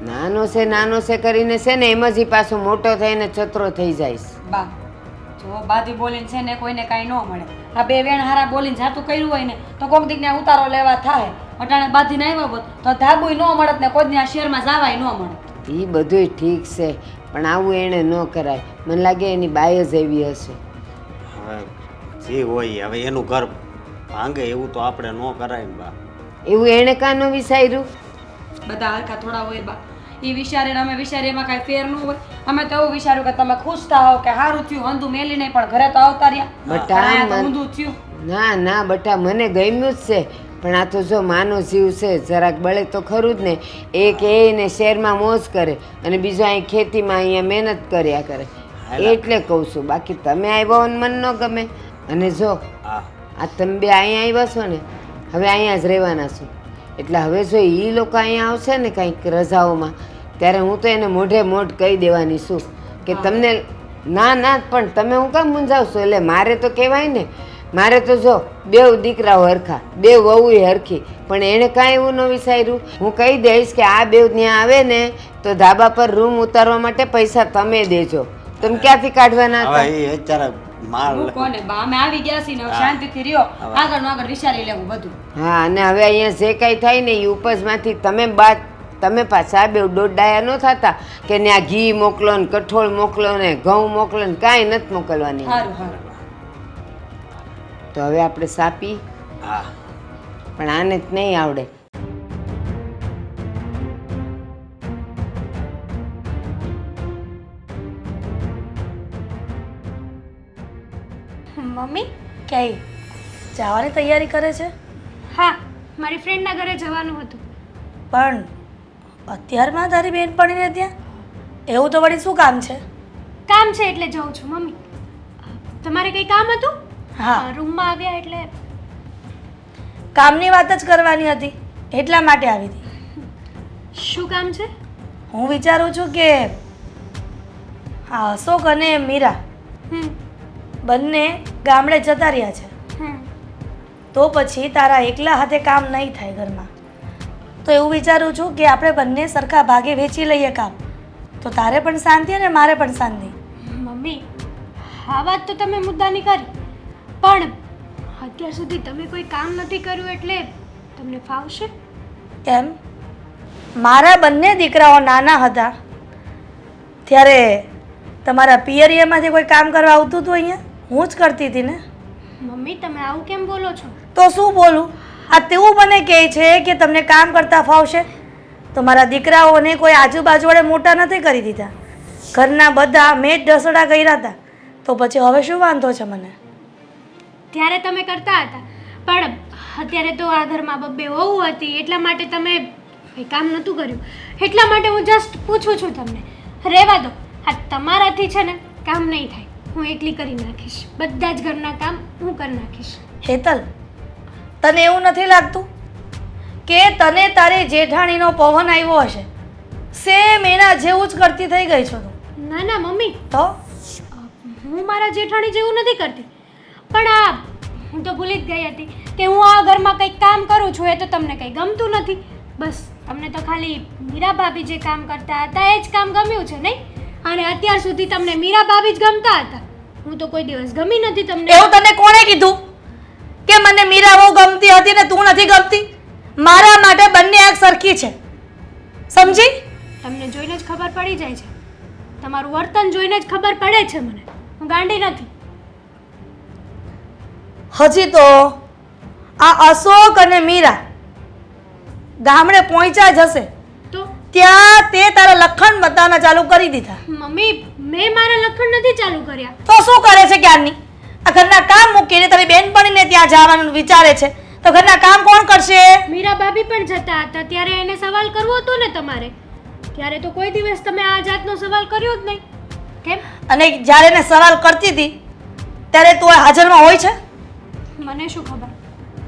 નાનો છે કરીને છે ને એમ જ ઈ પાછો મોટો થઈને છતરો થઈ જાય. બા જો બાધી બોલીને છે ને કોઈને કાંઈ ન મળે. આ 2 વેણ હારા બોલીને જાતું કર્યું હોય ને તો કોક દીક ને ઉતારો લેવા થાય. અટાણે બાધીને આવ્યા હોત તો ધાબુય ન મળત ને કોઈ આ શહેરમાં જવાય ન મળત. એ બધુંય ઠીક છે, પણ આવું એણે ન કરાય. મને લાગે એની બાય જ એવી હશે. હવે જે હોય હવે એનું ઘર ભાંગે એવું તો આપણે ન કરાય ને બા. એવું એણે કાં ન વિચાર્યું? બધા હરખા થોડા હોય બા. એ વિચારે ને અમે વિચારીએ એમાં કાંઈ ફેર ન હોય. અમે તો એવું વિચાર્યું કે તમે ખુશ થાઓ કે સારું થયું, હંધું મેલી નહીં, પણ ઘરે તો આવતા રહ્યા. બટા, અહીંયા તો ઊંધું થયું. ના બટા, મને ગમ્યું જ છે, પણ આ તો જો માનો જીવ છે, જરાક બળે તો ખરું જ ને. એક એને શહેરમાં મોજ કરે અને બીજો અહીં ખેતીમાં અહીંયા મહેનત કર્યા કરે, એટલે કહું છું. બાકી તમે આવ્યા હો ને મન ન ગમે. અને જો હા આ તમે બે અહીંયા આવ્યા છો ને, હવે અહીંયા જ રહેવાના છો, એટલે હવે જો એ લોકો અહીંયા આવશે ને કંઈક રજાઓમાં, ત્યારે હું તો એને મોઢે મોઢ કહી દેવાની છું કે તમને ના પણ તમે હું કામ મૂંઝાવશો? એટલે મારે તો કહેવાય ને, મારે તો જો 2 દીકરાઓ હરખા, 2 વહુય હરખી, પણ એણે કાંઈ એવું ન વિચાર્યું. હું કહી દઈશ કે આ 2 ત્યાં આવે ને તો ધાબા પર રૂમ ઉતારવા માટે પૈસા તમે દેજો. તમે ક્યાંથી કાઢવાના હતા? હવે એ અત્યારે માલ કોને બા અમે આવી ગયા છીએ ને હવે શાંતિથી રહ્યો, આગળ વિચારી લેવું બધું. હા, અને હવે અહીંયા જે કાંઈ થાય ને એ ઉપજમાંથી તમે પાછા આ 2 દોડાયા ન થતા કે ત્યાં ઘી મોકલો ને કઠોળ મોકલો ને ઘઉં મોકલો ને કાંઈ નથી મોકલવાની. સારું તો હવે આપણે સાપી, હા પણ આને જ નહીં આવડે. મમ્મી ક્યાંય જવાની તૈયારી કરે છે? હા મારી ફ્રેન્ડના ઘરે જવાનું હતું. પણ અત્યારમાં તારી બેનપણીને ત્યાં એવું તો વળી શું કામ છે? કામ છે એટલે જાઉં છું મમ્મી. તમારે કંઈ કામ હતું? હા, રૂમમાં આવ્યા એટલે કામની વાત જ કરવાની હતી એટલા માટે આવી હતી. શું કામ છે? હું વિચારું છું કે આ અશોક અને મીરા હમ બંને ગામડે જતા રહ્યા છે, હમ તો પછી તારા એકલા હાથે કામ નહીં થાય ઘરમાં. તો એવું વિચારું છું કે આપણે બંને સરખા ભાગે વેચી લઈએ કામ, તો તારે પણ શાંતિ અને મારે પણ શાંતિ. મમ્મી આ વાત તો તમે મુદ્દાની કરી, પણ અત્યાર સુધી તમે કોઈ કામ નથી કર્યું એટલે તમને ફાવશે? કેમ? મારા બંને દીકરાઓ નાના હતા ત્યારે તમારા પિયરિયામાંથી કોઈ કામ કરવા આવતું હતું અહીંયા? હું જ કરતી હતી ને. મમ્મી તમે આવું કેમ બોલો છો? તો શું બોલું? આ તેવું મને કહે છે કે તમને કામ કરતા ફાવશે, તો મારા દીકરાઓને કોઈ આજુબાજુ વાળે મોટા નથી કરી દીધા, ઘરના બધા મેં જ ઢસડા કર્યા હતા, તો પછી હવે શું વાંધો છે મને? ત્યારે તમે કરતા હતા, પણ અત્યારે તો આ ઘરમાં બબ્બે વહુ હતી એટલા માટે તમે કંઈ કામ નહોતું કર્યું. એટલા માટે હું જસ્ટ પૂછું છું તમને. રહેવા દો, આ તમારાથી છે ને કામ નહીં થાય, હું એકલી કરી નાખીશ. બધા જ ઘરના કામ હું કરી નાખીશ. હેતલ, તને એવું નથી લાગતું કે તને તારી જેઠાણીનો પવન આવ્યો હશે? સેમ એના જેવું જ કરતી થઈ ગઈ છો તું. ના ના મમ્મી, તો હું મારા જેઠાણી જેવું નથી કરતી, પણ આ હું તો ભૂલી જ ગઈ હતી કે હું આ ઘરમાં કંઈક કામ કરું છું. એ તો તમને કંઈ ગમતું નથી. બસ તમને તો ખાલી મીરા ભાભી જે કામ કરતા હતા એ જ કામ ગમ્યું છે નહીં? અને અત્યાર સુધી તમને મીરા ભાભી જ ગમતા હતા. હું તો કોઈ દિવસ ગમી નથી તમને. એવું તને કોણે કીધું કે મને મીરા બહુ ગમતી હતી ને તું નથી ગમતી? મારા માટે બંને એક સરખી છે, સમજી? તમને જોઈને જ ખબર પડી જાય છે, તમારું વર્તન જોઈને જ ખબર પડે છે મને. હું ગાંડી નથી. હજી તો આ અશોક અને મીરા ગામડે પહોંચ્યા જશે તો ત્યાં તે તારા લખણ બતાવવાના ચાલુ કરી દીધા. મમ્મી મેં મારા લખણ નથી ચાલુ કર્યા. તો શું કરે છે ક્યારની? આ ઘરના કામ મૂકીને તારી બેનપણીને ત્યાં જવાનું વિચારે છે, તો ઘરના કામ કોણ કરશે? મીરા ભાભી પણ જતા હતા ત્યારે એને સવાલ કરવો હતો ને તમારે. ત્યારે તો કોઈ દિવસ તમે આ જાતનો સવાલ કર્યો જ નહીં. કેમ? અને જ્યારે એને સવાલ કરતી હતી ત્યારે તું હાજરમાં હોય છે? મને શું ખબર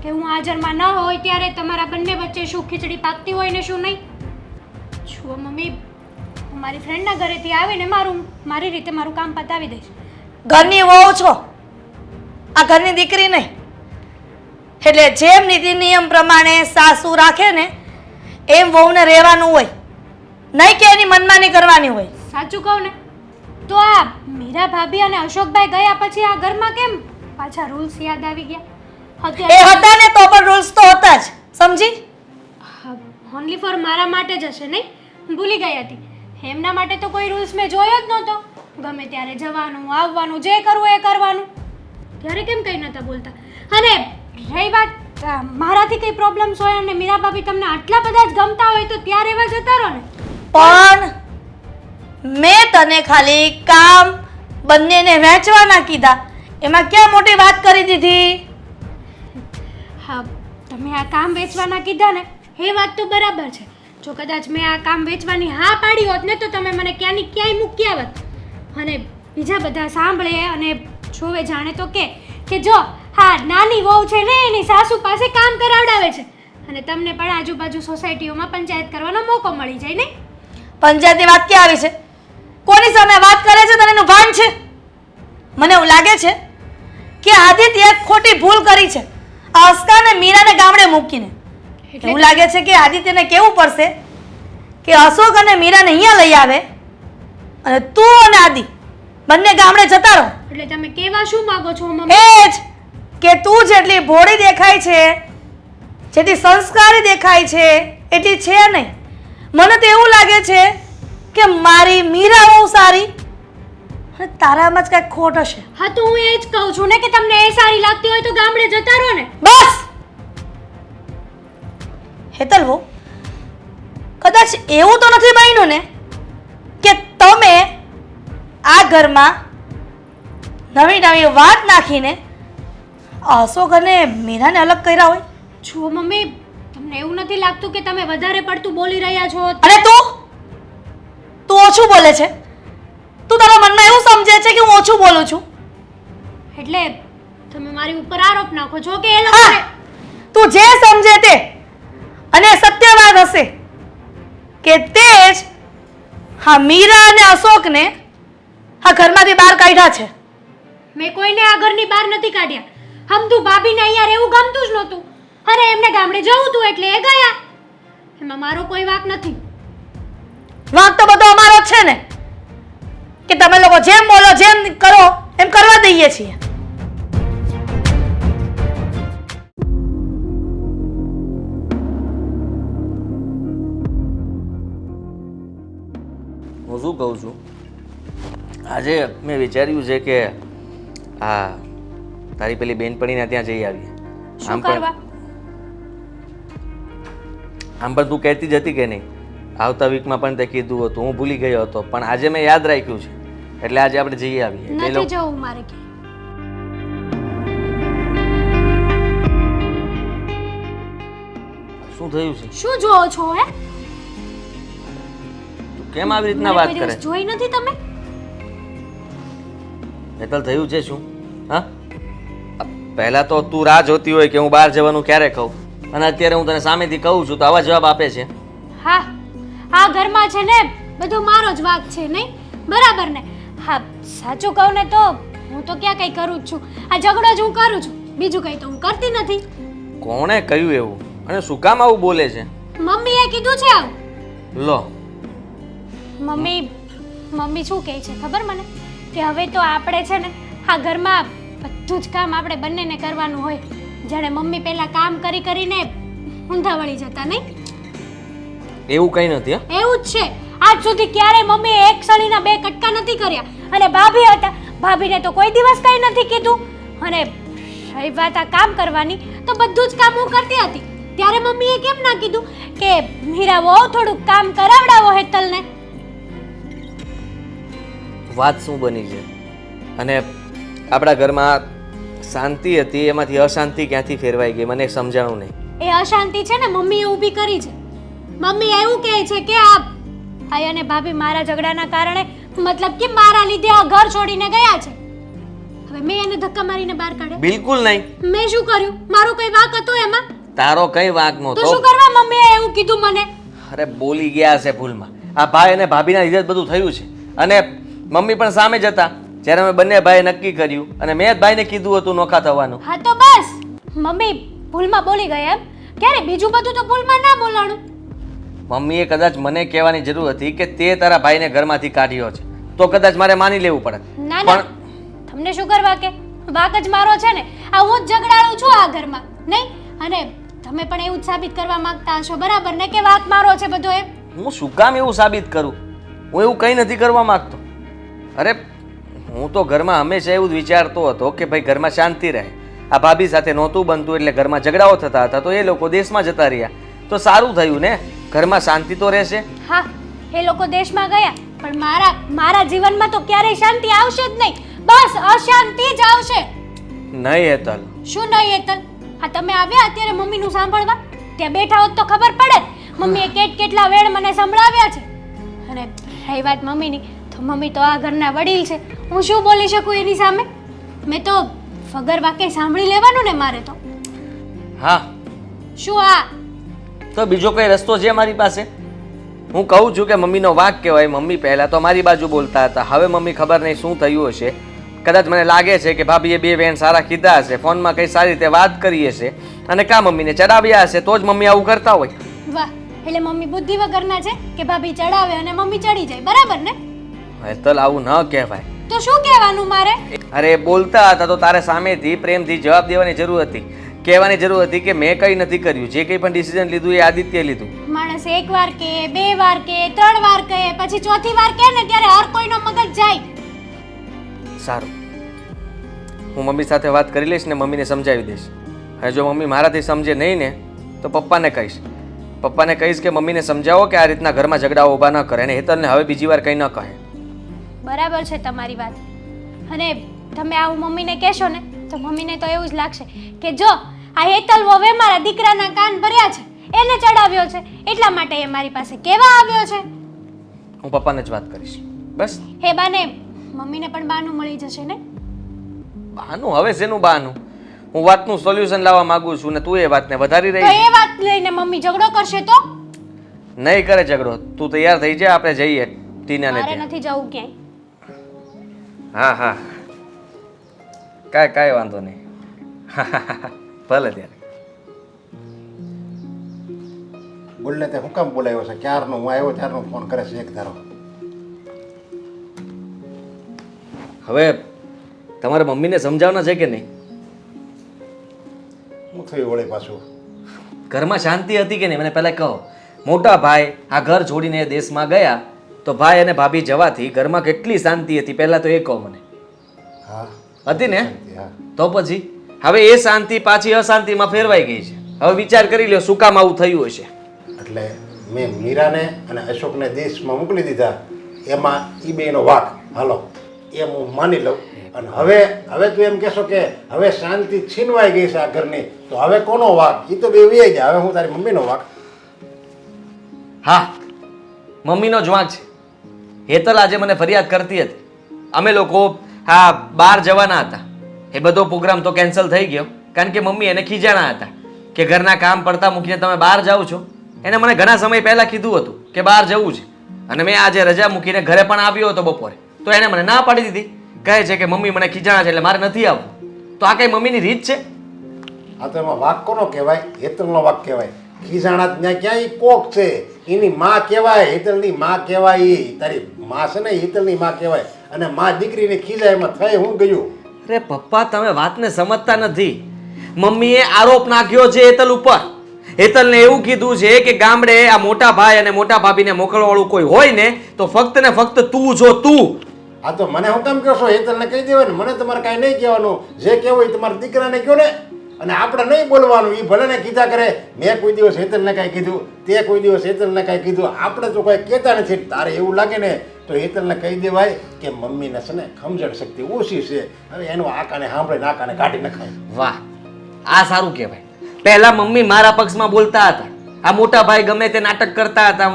કે હું હાજરમાં ન હોય ત્યારે તમારા બંને વચ્ચે શું ખીચડી પાકતી હોય ને શું નહીં. જુઓ મમ્મી, હું મારી ફ્રેન્ડના ઘરેથી આવીને મારી રીતે મારું કામ પતાવી દઈશ. ઘરની વહુ છો, આ ઘરની દીકરી નહીં. એટલે જેમ નીતિ નિયમ પ્રમાણે સાસુ રાખે ને એમ વહુને રહેવાનું હોય, નહીં કે એની મનમાની કરવાની હોય. સાચું કહું ને તો આ મીરા ભાભી અને અશોકભાઈ ગયા પછી આ ઘરમાં કેમ પાછા રૂલ્સ યાદ આવી ગયા? એ હતા ને તો પણ રૂલ્સ તો હતા જ, સમજી? ઓનલી ફોર મારા માટે જ હશે નહીં? ભૂલી ગઈ હતી. એમના માટે તો કોઈ રૂલ્સ મેં જોયો જ નહોતો. ગમે ત્યારે જવાનું આવવાનું, જે કરવું એ કરવાનું. ત્યારે કેમ કંઈ નહોતા બોલતા. અને રહી વાત મારાથી કંઈ પ્રોબ્લેમ્સ હોય અને મીરા ભાભી તમને આટલા બધા જ ગમતા હોય તો ત્યારે એવા જતા રહો ને. પણ મેં તને ખાલી કામ બંનેને વહેંચવાના કીધા, એમાં ક્યાં મોટી વાત કરી દીધી? હા, તમે આ કામ વેચવાના કીધા ને એ વાત તો બરાબર છે. જો કદાચ મેં આ કામ વેચવાની હા પાડી હોત ને તો તમે મને ક્યાંની ક્યાંય મૂકી આવત. અને બીજા બધા સાંભળે અને જોવે જાણે તો કે જો હા નાની વહુ છે ને એની સાસુ પાસે કામ કરાવડાવે છે, અને તમને પણ આજુબાજુ સોસાયટીઓમાં પંચાયત કરવાનો મોકો મળી જાય નહીં? પંચાયતની વાત ક્યાં આવી છે? કોની સામે વાત કરે છે? તને એનું ભાન છે? મને એવું લાગે છે કે આદિત્ય એક ખોટી ભૂલ કરી છે આસ્કા અને મીરાને ગામડે મૂકીને. એવું લાગે છે કે આદિત્યને કહેવું પડશે કે અશોક અને મીરાને અહીંયા લઈ આવે અને તું અને આદિ બંને ગામડે જતા રહો. એટલે તમે કેવા શું માંગો છો મમ્મી? એ જ કે તું જેટલી ભોળી દેખાય છે, જેટલી સંસ્કારી દેખાય છે એટલી છે નહીં. મને તો એવું લાગે છે કે મારી મીરા બહુ સારી અને તારામાં જ કાંઈક ખોટ હશે. હા તો હું એ જ કહું છું ને કે તમને એ સારી લાગતી હોય તો ગામડે જતા રહો ને. બસ હેતલ બહુ, કદાચ એવું તો નથી બન્યું ને કે તમે આ ઘરમાં નવી નવી વાત નાખીને અશોક અને મીરાને અલગ કર્યા હોય? જુઓ મમ્મી, તમને એવું નથી લાગતું કે તમે વધારે પડતું બોલી રહ્યા છો? અને તું ઓછું બોલે છે? તું તારા મનમાં એવું સમજે છે કે હું ઓછું બોલું છું? એટલે તમે મારી ઉપર આરોપ નાખો છો કે એ લોકોને? તું જે સમજે તે, અને સત્ય વાત હશે કે તે જ હા મીરા અને અશોકને આ ઘરમાંથી બહાર કાઢ્યા છે. મેં કોઈને આ ઘરની બહાર નથી કાઢ્યા. હમતું ભાભીને અહીંયા રહેવું ગમતું જ નહોતું અને એમને ગામડે જવું હતું એટલે એ ગયા. એમાં મારો કોઈ વાંક નથી. વાંક તો બધો અમારો જ છે ને કે તમે લોકો જેમ બોલો જેમ કરો એમ કરવા દઈએ છીએ. હું શું કહું છું, આજે મેં વિચાર્યું છે કે આ તારી પેલી બેનપણીને ત્યાં જઈ આવીએ. શું કરવા? આમ પણ તું કહેતી જ હતી કે નહીં, આવતા વીકમાં પણ તે કીધું હતું, હું ભૂલી ગયો હતો, પણ આજે મેં યાદ રાખ્યું છે એટલે આજે આપણે જઈ આવીએ. નથી જવું મારે કે. શું થયું છે? શું જોવો છો હે? તું કેમ આવી રીતના મને વાત કોઈ કરે? દિવસ જોઈ નથી તમે? હેતલ થયું છે શું? હા, પહેલા તો તું રાહ જોતી હોય કે હું બહાર જવાનું ક્યારે કહું, અને અત્યારે હું તને સામેથી કહું છું તો આવા જવાબ આપે છે. હા, આ ઘરમાં છે ને બધું મારો જ વાંક છે નહીં? બરાબર ને? હા, સાચું કહું ને તો હું તો ક્યાં કંઈ કરું જ છું. આ ઝઘડો જ હું કરું છું, બીજું કંઈ તો હું કરતી નથી. કોણે કહ્યું એવું, અને શું કામ આવું બોલે છે? મમ્મીએ કીધું છે આવું. લો, મમ્મી શું કહે છે ખબર મને? કે હવે તો આપણે છે ને આ ઘરમાં બધું જ કામ આપણે બંનેને કરવાનું હોય. જ્યારે મમ્મી પહેલા કામ કરી કરીને ઊંધા વળી જતા નહીં? એવું કંઈ નથી. હા, એવું જ છે. આજ સુધી ક્યારેય મમ્મીએ એક સળીના બે કટકા નથી કર્યા. અને ભાભી હતા, ભાભીને તો કોઈ દિવસ કંઈ નથી કીધું. અને રહી વાત આ કામ કરવાની, તો બધું જ કામ હું કરતી હતી. ત્યારે મમ્મીએ કેમ ના કીધું કે મીરા વહુ થોડુંક કામ કરાવડાવો હેતલને? વાત શું બની છે? અને આપણા ઘરમાં શાંતિ હતી, એમાંથી અશાંતિ ક્યાંથી ફેરવાઈ ગઈ મને સમજાણું નહીં. એ અશાંતિ છે ને મમ્મીએ ઊભી કરી છે. મમ્મી એવું કહે છે કે આ આઈ અને ભાભી મારા ઝઘડાના કારણે, મતલબ કે મારા લીધે આ ઘર છોડીને ગયા છે. હવે મેં એને ધક્કા મારીને બહાર કાઢ્યા? બિલકુલ નહીં. મેં શું કર્યું? મારો કઈ વાંક હતો એમાં? તારો કઈ વાંક તો નહોતો. શું કરવા મમ્મીએ એવું કીધું મને? અરે બોલી ગયા છે ભૂલમાં. આ ભાઈ અને ભાભીના લીધે જ બધું થયું છે. અને મમ્મી પણ સામે જ હતા જ્યારે અમે બંને ભાઈએ નક્કી કર્યું, અને મેં જ ભાઈને કીધું હતું નોખા થવાનું. હા તો બસ, મમ્મી ભૂલમાં બોલી ગયા એમ? ક્યારે બીજું બધું તો ભૂલમાં ના બોલાણું. મમ્મીએ કદાચ મને કહેવાની જરૂર હતી કે તે તારા ભાઈને ઘરમાંથી કાઢ્યો છે, તો કદાચ મારે માની લેવું પડે. ના ના, તમને શું કરવા કે? વાક જ મારો છે ને. આ હું જ ઝઘડાળું છું આ ઘરમાં, નહીં? અને તમે પણ એવું જ સાબિત કરવા માંગતા હશો, બરાબર ને? કે વાક મારો છે બધો એમ. હું શું કામ એવું સાબિત કરું? હું એવું કંઈ નથી કરવા માંગતો. અરે હું તો ઘરમાં હંમેશા એવું જ વિચારતો હતો કે ભાઈ ઘરમાં શાંતિ રહે. આ ભાભી સાથે નહોતું બનતું એટલે ઘરમાં ઝઘડાઓ થતા હતા, તો એ લોકો દેશમાં જતા રહ્યા તો સારું થયું ને, ઘરમાં શાંતિ તો રહેશે. હા, એ લોકો દેશમાં ગયા, પણ મારા જીવનમાં તો ક્યારેય શાંતિ આવશે જ નહીં. બસ અશાંતિ જ આવશે. નહીં હેતલ. શું નહીં હેતલ? આ તમે આવ્યા અત્યારે મમ્મીનું સાંભળવા? ત્યાં બેઠા હોત તો ખબર પડે. મમ્મીએ કેટલા વેળ મને સંભળાવ્યા છે. અને રહી વાત મમ્મીની, તો મમ્મી તો આ ઘરના વડીલ છે. હું શું બોલી શકું એની સામે? મેં તો વગર વાકે સાંભળી લેવાનું ને મારે તો. હા, શું હા? તો બીજો કોઈ રસ્તો છે મારી પાસે? હું કહું છું કે મમ્મીનો વાંક કહેવાય. મમ્મી પહેલાં તો મારી બાજુ બોલતા હતા, હવે મમ્મી ખબર નહીં શું થયું હશે. કદાચ મને લાગે છે કે ભાભીએ બે વેણ સારા કીધા હશે, ફોનમાં કંઈ સારી રીતે વાત કરી હશે, અને કાં મમ્મીને ચડાવ્યા હશે, તો જ મમ્મી આવું કરતા હોય. વાહ, એટલે મમ્મી બુદ્ધિ વગરના છે કે ભાભી ચડાવે અને મમ્મી ચડી જાય, બરાબર ને? હેતલ, આવું ન કહેવાય. તો શું કહેવાનું મારે? અરે બોલતા હતા તો તારે સામેથી પ્રેમથી જવાબ દેવાની જરૂર હતી, કહેવાની જરૂર હતી કે મેં કંઈ નથી કર્યું, જે કંઈ પણ ડિસિઝન લીધું એ આદિત્યએ લીધું. માણસ એક વાર કહે, બે વાર કહે, ત્રણ વાર કહે, પછી ચોથી વાર કહે ને ત્યારે હર કોઈનો મગજ જાય. સારું, હું મમ્મી સાથે વાત કરી લઈશ ને મમ્મીને સમજાવી દઈશ. હવે જો મમ્મી મારાથી સમજે નહીં ને તો પપ્પાને કહીશ. પપ્પાને કહીશ કે મમ્મીને સમજાવો કે આ રીતના ઘરમાં ઝઘડાઓ ઊભા ન કરે, અને હેતલને હવે બીજી વાર કંઈ ન કહે. બરાબર છે તમારી વાત. અને તમે આવું મમ્મીને કહેશો ને તો મમ્મીને તો એવું જ લાગશે કે જો આ હેતલ વવે મારા દીકરાના કાન ભર્યા છે, એને ચડાવ્યો છે, એટલા માટે એ મારી પાસે કેવા આવ્યો છે. હું પપ્પાને જ વાત કરીશ. બસ. હે બાને મમ્મીને પણ બાનું મળી જશે ને? બહાનું? હવે શેનું બહાનું? હું વાતનું સોલ્યુશન લાવવા માંગુ છું ને તું એ વાતને વધારી તો રહી. એ વાત લઈને મમ્મી ઝઘડો કરશે તો? નહીં કરે ઝઘડો. તું તૈયાર થઈ જા, આપણે જઈએ. ટીનાને મારે ત્યાં નથી જવું ક્યાંય. હા હા કાંઈ વાંધો નહીં ભલે ત્યારે બોલને તે હું કામ બોલાવ્યો છે ક્યારનો હું આવ્યો ત્યારનો ફોન કરે છે એક ધારો. હવે તમારે મમ્મીને સમજાવવાના છે કે નહીં? શું થયું વળી પાછું? ઘરમાં શાંતિ હતી કે નહીં મને પહેલાં કહો. મોટા ભાઈ આ ઘર છોડીને એ દેશમાં ગયા તો ભાઈ અને ભાભી જવાથી ઘરમાં કેટલી શાંતિ હતી પહેલાં તો એ કહો મને. હા હતી ને? હા. તો પછી હવે એ શાંતિ પાછી અશાંતિમાં ફેરવાઈ ગઈ છે. હવે વિચાર કરી લ્યો શું કામ આવું થયું હશે. એટલે મેં મીરાને અને અશોકને દેશમાં મોકલી દીધા એમાં એ બેનો વાક હાલો એમ હું માની લઉં. અને હવે તું એમ કહેશો કે હવે શાંતિ છીનવાઈ ગઈ છે આ ઘરની તો હવે કોનો વાક? એ તો બે વી ગયા. હવે હું તારી મમ્મીનો વાક. હા મમ્મીનો જ વાંક છે. હેતલ આજે મને ફરિયાદ કરતી હતી. અમે લોકો હા બહાર જવાના હતા. એ બધો પ્રોગ્રામ તો કેન્સલ થઈ ગયો કારણ કે મમ્મી એને ખીજાણા હતા કે ઘરના કામ પડતા મૂકીને તમે બહાર જાઓ છો. એને મને ઘણા સમય પહેલાં કીધું હતું કે બહાર જવું છે અને મેં આજે રજા મૂકીને ઘરે પણ આવ્યો હતો બપોરે તો એને મને ના પાડી દીધી. કહે છે કે મમ્મી મને ખીજાણા છે એટલે મારે નથી આવવું. તો આ કઈ મમ્મીની રીત છે? આ તો એમાં વાક કોનો કહેવાય? હેતલનો વાક કહેવાય. ખીજાણા ત્યાં ક્યાં ઈ કોક છે એની માં કહેવાય, હેતલની માં કહેવાય. ઈ તારી માં છે ને હેતલની માં કહેવાય. અને માં દીકરીને ખીજાય એમાં થઈ હું ગયું? અરે પપ્પા તમે વાતને સમજતા નથી. મમ્મીએ આરોપ નાખ્યો છે હેતલ ઉપર. હેતલને એવું કીધું છે કે ગામડે આ મોટા ભાઈ અને મોટા ભાભીને મોકલવાળું કોઈ હોય ને તો ફક્ત ને ફક્ત તું જો તું. આ તો મને હું કામ કહો છો? હેતલને કહી દેવાય ને. મને તમારે કાંઈ નહીં કહેવાનું. જે કહેવું એ તમારા દીકરાને કહો ને. અને આપણે નહીં બોલવાનું. એ ભલે ને કીધા કરે. મેં કોઈ દિવસ હેતલને કાંઈ કીધું, તે કોઈ દિવસ હેતલને કાંઈ કીધું. આપણે તો કાંઈ કહેતા નથી. તારે એવું લાગે ને તો હેતલને કહી દેવાય કે મમ્મીને છે ને સમજણ શક્તિ ઓછી છે. હવે એનું આકાને સાંભળીને આકાને કાઢી નખાય. વાહ આ સારું કહેવાય. પહેલા મમ્મી મારા પક્ષમાં બોલતા હતા. આ મોટા ભાઈ ગમે તે નાટક કરતા હતા.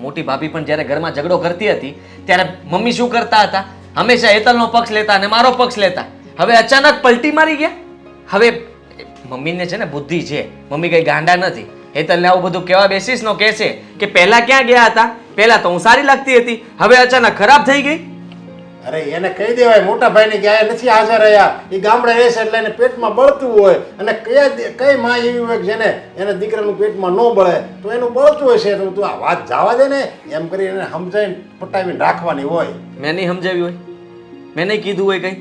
મોટી ભાભી પણ જ્યારે ઘરમાં ઝઘડો કરતી હતી ત્યારે મમ્મી શું કરતા હતા? હંમેશા હેતલનો પક્ષ લેતા અને મારો પક્ષ લેતા. હવે અચાનક પલટી મારી ગયા. હવે મમ્મીને છે ને બુદ્ધિ છે. મમ્મી કઈ ગાંડા નથી. હેતલને આવું બધું કહેવા બેસીશ નો કહેશે કે પહેલા ક્યાં ગયા હતા? પહેલા તો હું સારી લાગતી હતી, હવે અચાનક ખરાબ થઈ ગઈ. અરે એને કહી દેવાય મોટા ભાઈને કે આ નથી હાજર રહ્યા. એ ગામડે રહેશે એટલે એને પેટમાં બળતું હોય. અને કઈ માં એવી હોય કે જેને એના દીકરાનું પેટમાં ન બળે તો એનું બળતું હશે. તો તું આ વાત જવા દે ને. એમ કરીને એને સમજાવીને પટાવીને રાખવાની હોય. મેં નહીં સમજાવ્યું હોય, મેં નહીં કીધું હોય કંઈ.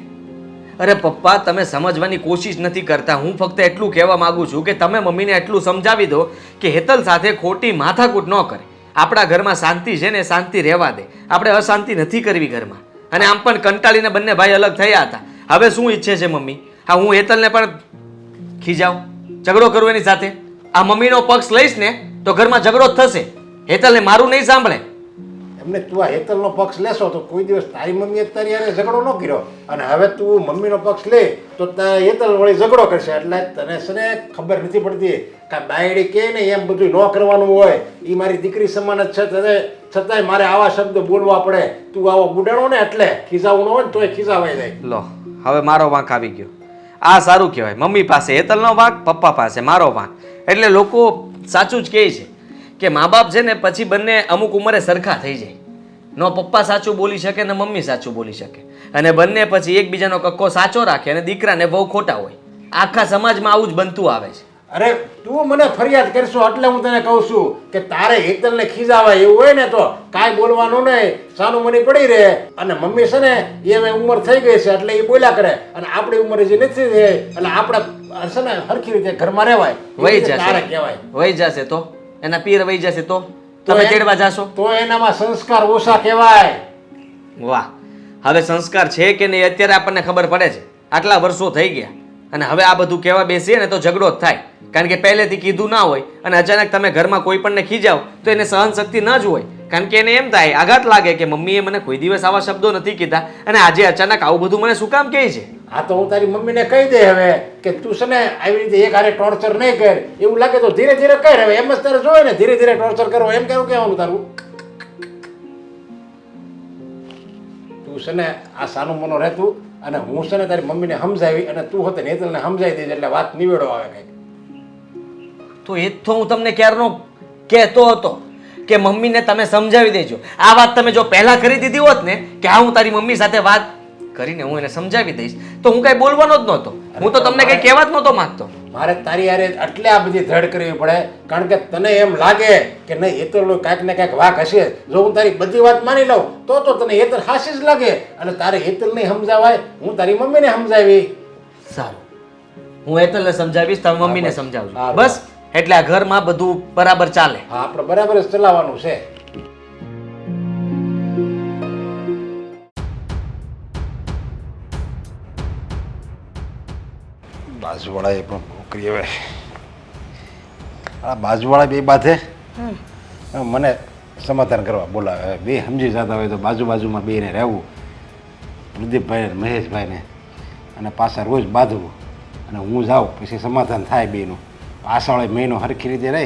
અરે પપ્પા તમે સમજવાની કોશિશ નથી કરતા. હું ફક્ત એટલું કહેવા માંગુ છું કે તમે મમ્મીને એટલું સમજાવી દો કે હેતલ સાથે ખોટી માથાકૂટ ન કરે. આપણા ઘરમાં શાંતિ છે ને શાંતિ રહેવા દે. આપણે અશાંતિ નથી કરવી ઘરમાં. અને આમ પણ કંટાળીને બંને ભાઈ અલગ થયા હતા. હવે શું ઈચ્છે છે મમ્મી? હા હું હેતલને પણ ખીજાવું, ઝઘડો કરું એની સાથે? આ મમ્મીનો પક્ષ લઈશ ને તો ઘરમાં ઝઘડો જ થશે. હેતલને મારું નહીં સાંભળે. એમને તું આ હેતલનો પક્ષ લેશો તો કોઈ દિવસ તારી મમ્મીએ તારી હારે ઝઘડો ન કર્યો. અને હવે તું મમ્મીનો પક્ષ લે તો હેતલ વળી ઝઘડો કરશે. એટલે તને છે ને ખબર નથી પડતી કે બાયડી કે ને એમ બધું ન કરવાનું હોય. એ મારી દીકરી સમાન જ છે છતાંય મારે આવા શબ્દ બોલવા પડે. તું આવો ગુડાણો ને એટલે ખીજાવું ન હોય ને તોય ખીજાવાઈ જાય. લો હવે મારો વાંક આવી ગયો. આ સારું કહેવાય. મમ્મી પાસે હેતલનો વાંક, પપ્પા પાસે મારો વાંક. એટલે લોકો સાચું જ કહે છે કે મા બાપ છે ને પછી બંને અમુક ઉંમરે સરખા થઈ જાય. ન પપ્પા સાચું બોલી શકે ને મમ્મી સાચું બોલી શકે. અને બંને પછી એકબીજાનો કક્કો સાચો રાખે અને દીકરાને બહુ ખોટા હોય. આખા સમાજમાં આવું જ બનતું આવે છે. અરે તું મને ફરિયાદ કરશો એટલે હું તને કહું છું કે તારે હેતલને ખીજાવાય એવું હોય ને તો કાંઈ બોલવાનું નહીં. સાનું મની પડી રહે. અને મમ્મી છે ને એ હવે ઉંમર થઈ ગઈ છે એટલે એ બોલ્યા કરે. અને આપણી ઉંમર જે નથી થઈ એટલે આપણે છે ને સરખી રીતે ઘરમાં રહેવાય. વહી તારે જશે, કહેવાય. વહી જશે તો એના પીર વહી જશે તો તમે તેડવા જાશો. તો એનામાં સંસ્કાર ઓછા કહેવાય. વાહ હવે સંસ્કાર છે કે નહીં અત્યારે આપણને ખબર પડે છે. આટલા વર્ષો થઈ ગયા અને હવે આ બધું કહેવા બેસીએ ને તો ઝઘડો જ થાય. કારણ કે પહેલેથી કીધું ના હોય અને અચાનક તમે ઘરમાં કોઈ પણને ખીજાવ તો એને સહન શક્તિ ન જ હોય. કારણ કે એને એમ થાય, આઘાત લાગે કે મમ્મીએ મને કોઈ દિવસ આવા શબ્દો નથી કીધા અને આજે અચાનક આવું બધું મને શું કામ કહે છે. હા તો હું તારી મમ્મીને કહી દે હવે કે તું છે ને આવી રીતે એક હારે ટોર્ચર નહીં કર. એવું લાગે તો ધીરે ધીરે કર. હવે એમ જ તારે જોયે ને ધીરે ધીરે ટોર્ચર કરવો એમ કેવું કહેવાનું તારું. તું છે ને આ સાનું મનો રહેતું અને હું છે ને તારી મમ્મીને સમજાવી અને તું હોતે હેતલને સમજાવી દેજે એટલે વાત નિવેડો આવે કંઈક. તો એ જ તો હું તમને ક્યારનો કહેતો હતો કે મમ્મીને તમે સમજાવી દેજો. આ વાત તમે જો પહેલા કરી દીધી હોત ને કે હા હું તારી મમ્મી સાથે વાત કરીને હું એને સમજાવી દઈશ, તો હું કઈ બોલવાનો જ નહોતો. હું તો તમને કઈ કહેવા જ નહોતો માંગતો. મારે તારી હારે એટલે આ બધી ધડ કરવી પડે કારણ કે તને એમ લાગે કે નહીં એ તો કાંઈક ને કાંઈક વાંક હશે. જો હું તારી બધી વાત માની લઉં તો તને હેતલ હાસી જ લાગે અને તારે હેતલ નહીં સમજાવાય, હું તારી મમ્મીને સમજાવી. સારું, હું હેતલને સમજાવીશ, તમે મમ્મીને સમજાવજો. હા, બસ એટલે આ ઘરમાં બધું બરાબર ચાલે. હા, આપણે બરાબર જ ચલાવવાનું છે. બાજુવાળાએ પણ નોકરી હવે આ બાજુવાળા બે બાધે મને સમાધાન કરવા બોલાવે. બે સમજી જતા હોય તો બાજુમાં બેને રહેવું, પ્રદીપભાઈને મહેશભાઈને, અને પાછા રોજ બાંધવું અને હું જાઉં પછી સમાધાન થાય બેનું. પાસાવાળી મહિનો હરખી રીતે રહે,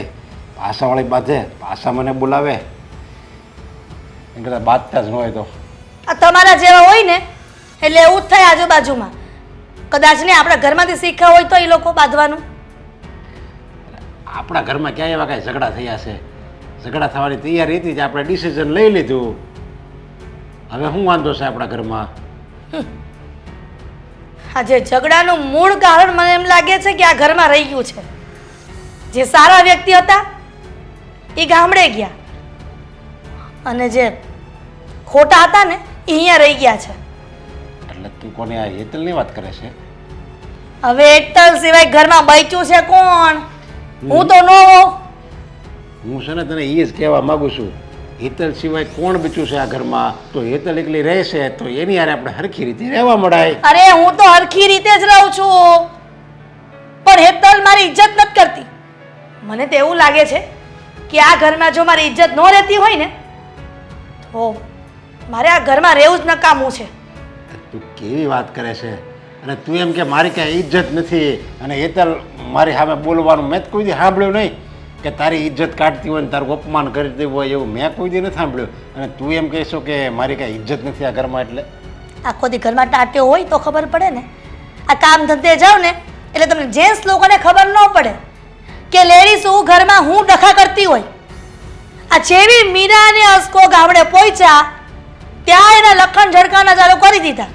પાસાવાળી બાંધે, પાસા મને બોલાવે, એમ કરતાં બાંધતા જ ન હોય તો આ તમારા જેવા હોય ને એટલે એવું જ થાય આજુબાજુમાં. કદાચ ને આપણા ઘરમાંથી શીખ્યા હોય તો એ લોકો બાંધવાનું. આપણા ઘરમાં ક્યાંય એવા કાંઈ ઝઘડા થયા છે? ઝઘડા થવાની તૈયારી હતી જ આપણે ડિસિઝન લઈ લીધું. હવે શું વાંધો છે આપણા ઘરમાં? આજે ઝઘડાનું મૂળ કારણ મને એમ લાગે છે કે આ ઘરમાં રહી ગયું છે. જે સારા વ્યક્તિ હતા એ ગામડે ગયા અને જે ખોટા હતા ને એ અહીંયા રહી ગયા છે. એટલે તું કોને આ હેતલની વાત કરે છે? હવે હેતલ સિવાય ઘરમાં બચ્યું છે કોણ? હું તો નો હોઉં. હું છે ને તને એ જ કહેવા માગું છું, હેતલ સિવાય કોણ બચ્યું છે આ ઘરમાં? તો હેતલ એકલી રહેશે તો એની હારે આપણે હરખી રીતે રહેવા મળાય. અરે હું તો હરખી રીતે જ રહું છું, પણ હેતલ મારી ઇજ્જત નથી કરતી. મને તો એવું લાગે છે કે આ ઘરમાં જો મારી ઇજ્જત ન રહેતી હોય ને તો મારે આ ઘરમાં રહેવું જ નકામું છે. તું કેવી વાત કરે છે? અને તું એમ કે મારી કાંઈ ઇજ્જત નથી અને હેતલ મારી સામે બોલવાનું મેં કોઈ દી સાંભળ્યું નહીં કે તારી ઇજ્જત કાઢતી હોય ને તારું અપમાન કરતી હોય એવું મેં કોઈ દી નથી સાંભળ્યું. અને તું એમ કહેશો કે મારી કાંઈ ઇજ્જત નથી આ ઘરમાં એટલે? આખો દી ઘરમાં ટાટ્યો હોય તો ખબર પડે ને. આ કામ ધંધે જાવ ને એટલે તમને જેન્ટ્સ લોકોને ખબર ન પડે કે લેડીઝ ઘરમાં હું ડખા કરતી હોય. આ જેવી મીરા અને અસ્કો ગામડે પહોંચ્યા ત્યાં એના લખણ ઝડકાના ચાલુ કરી દીધા.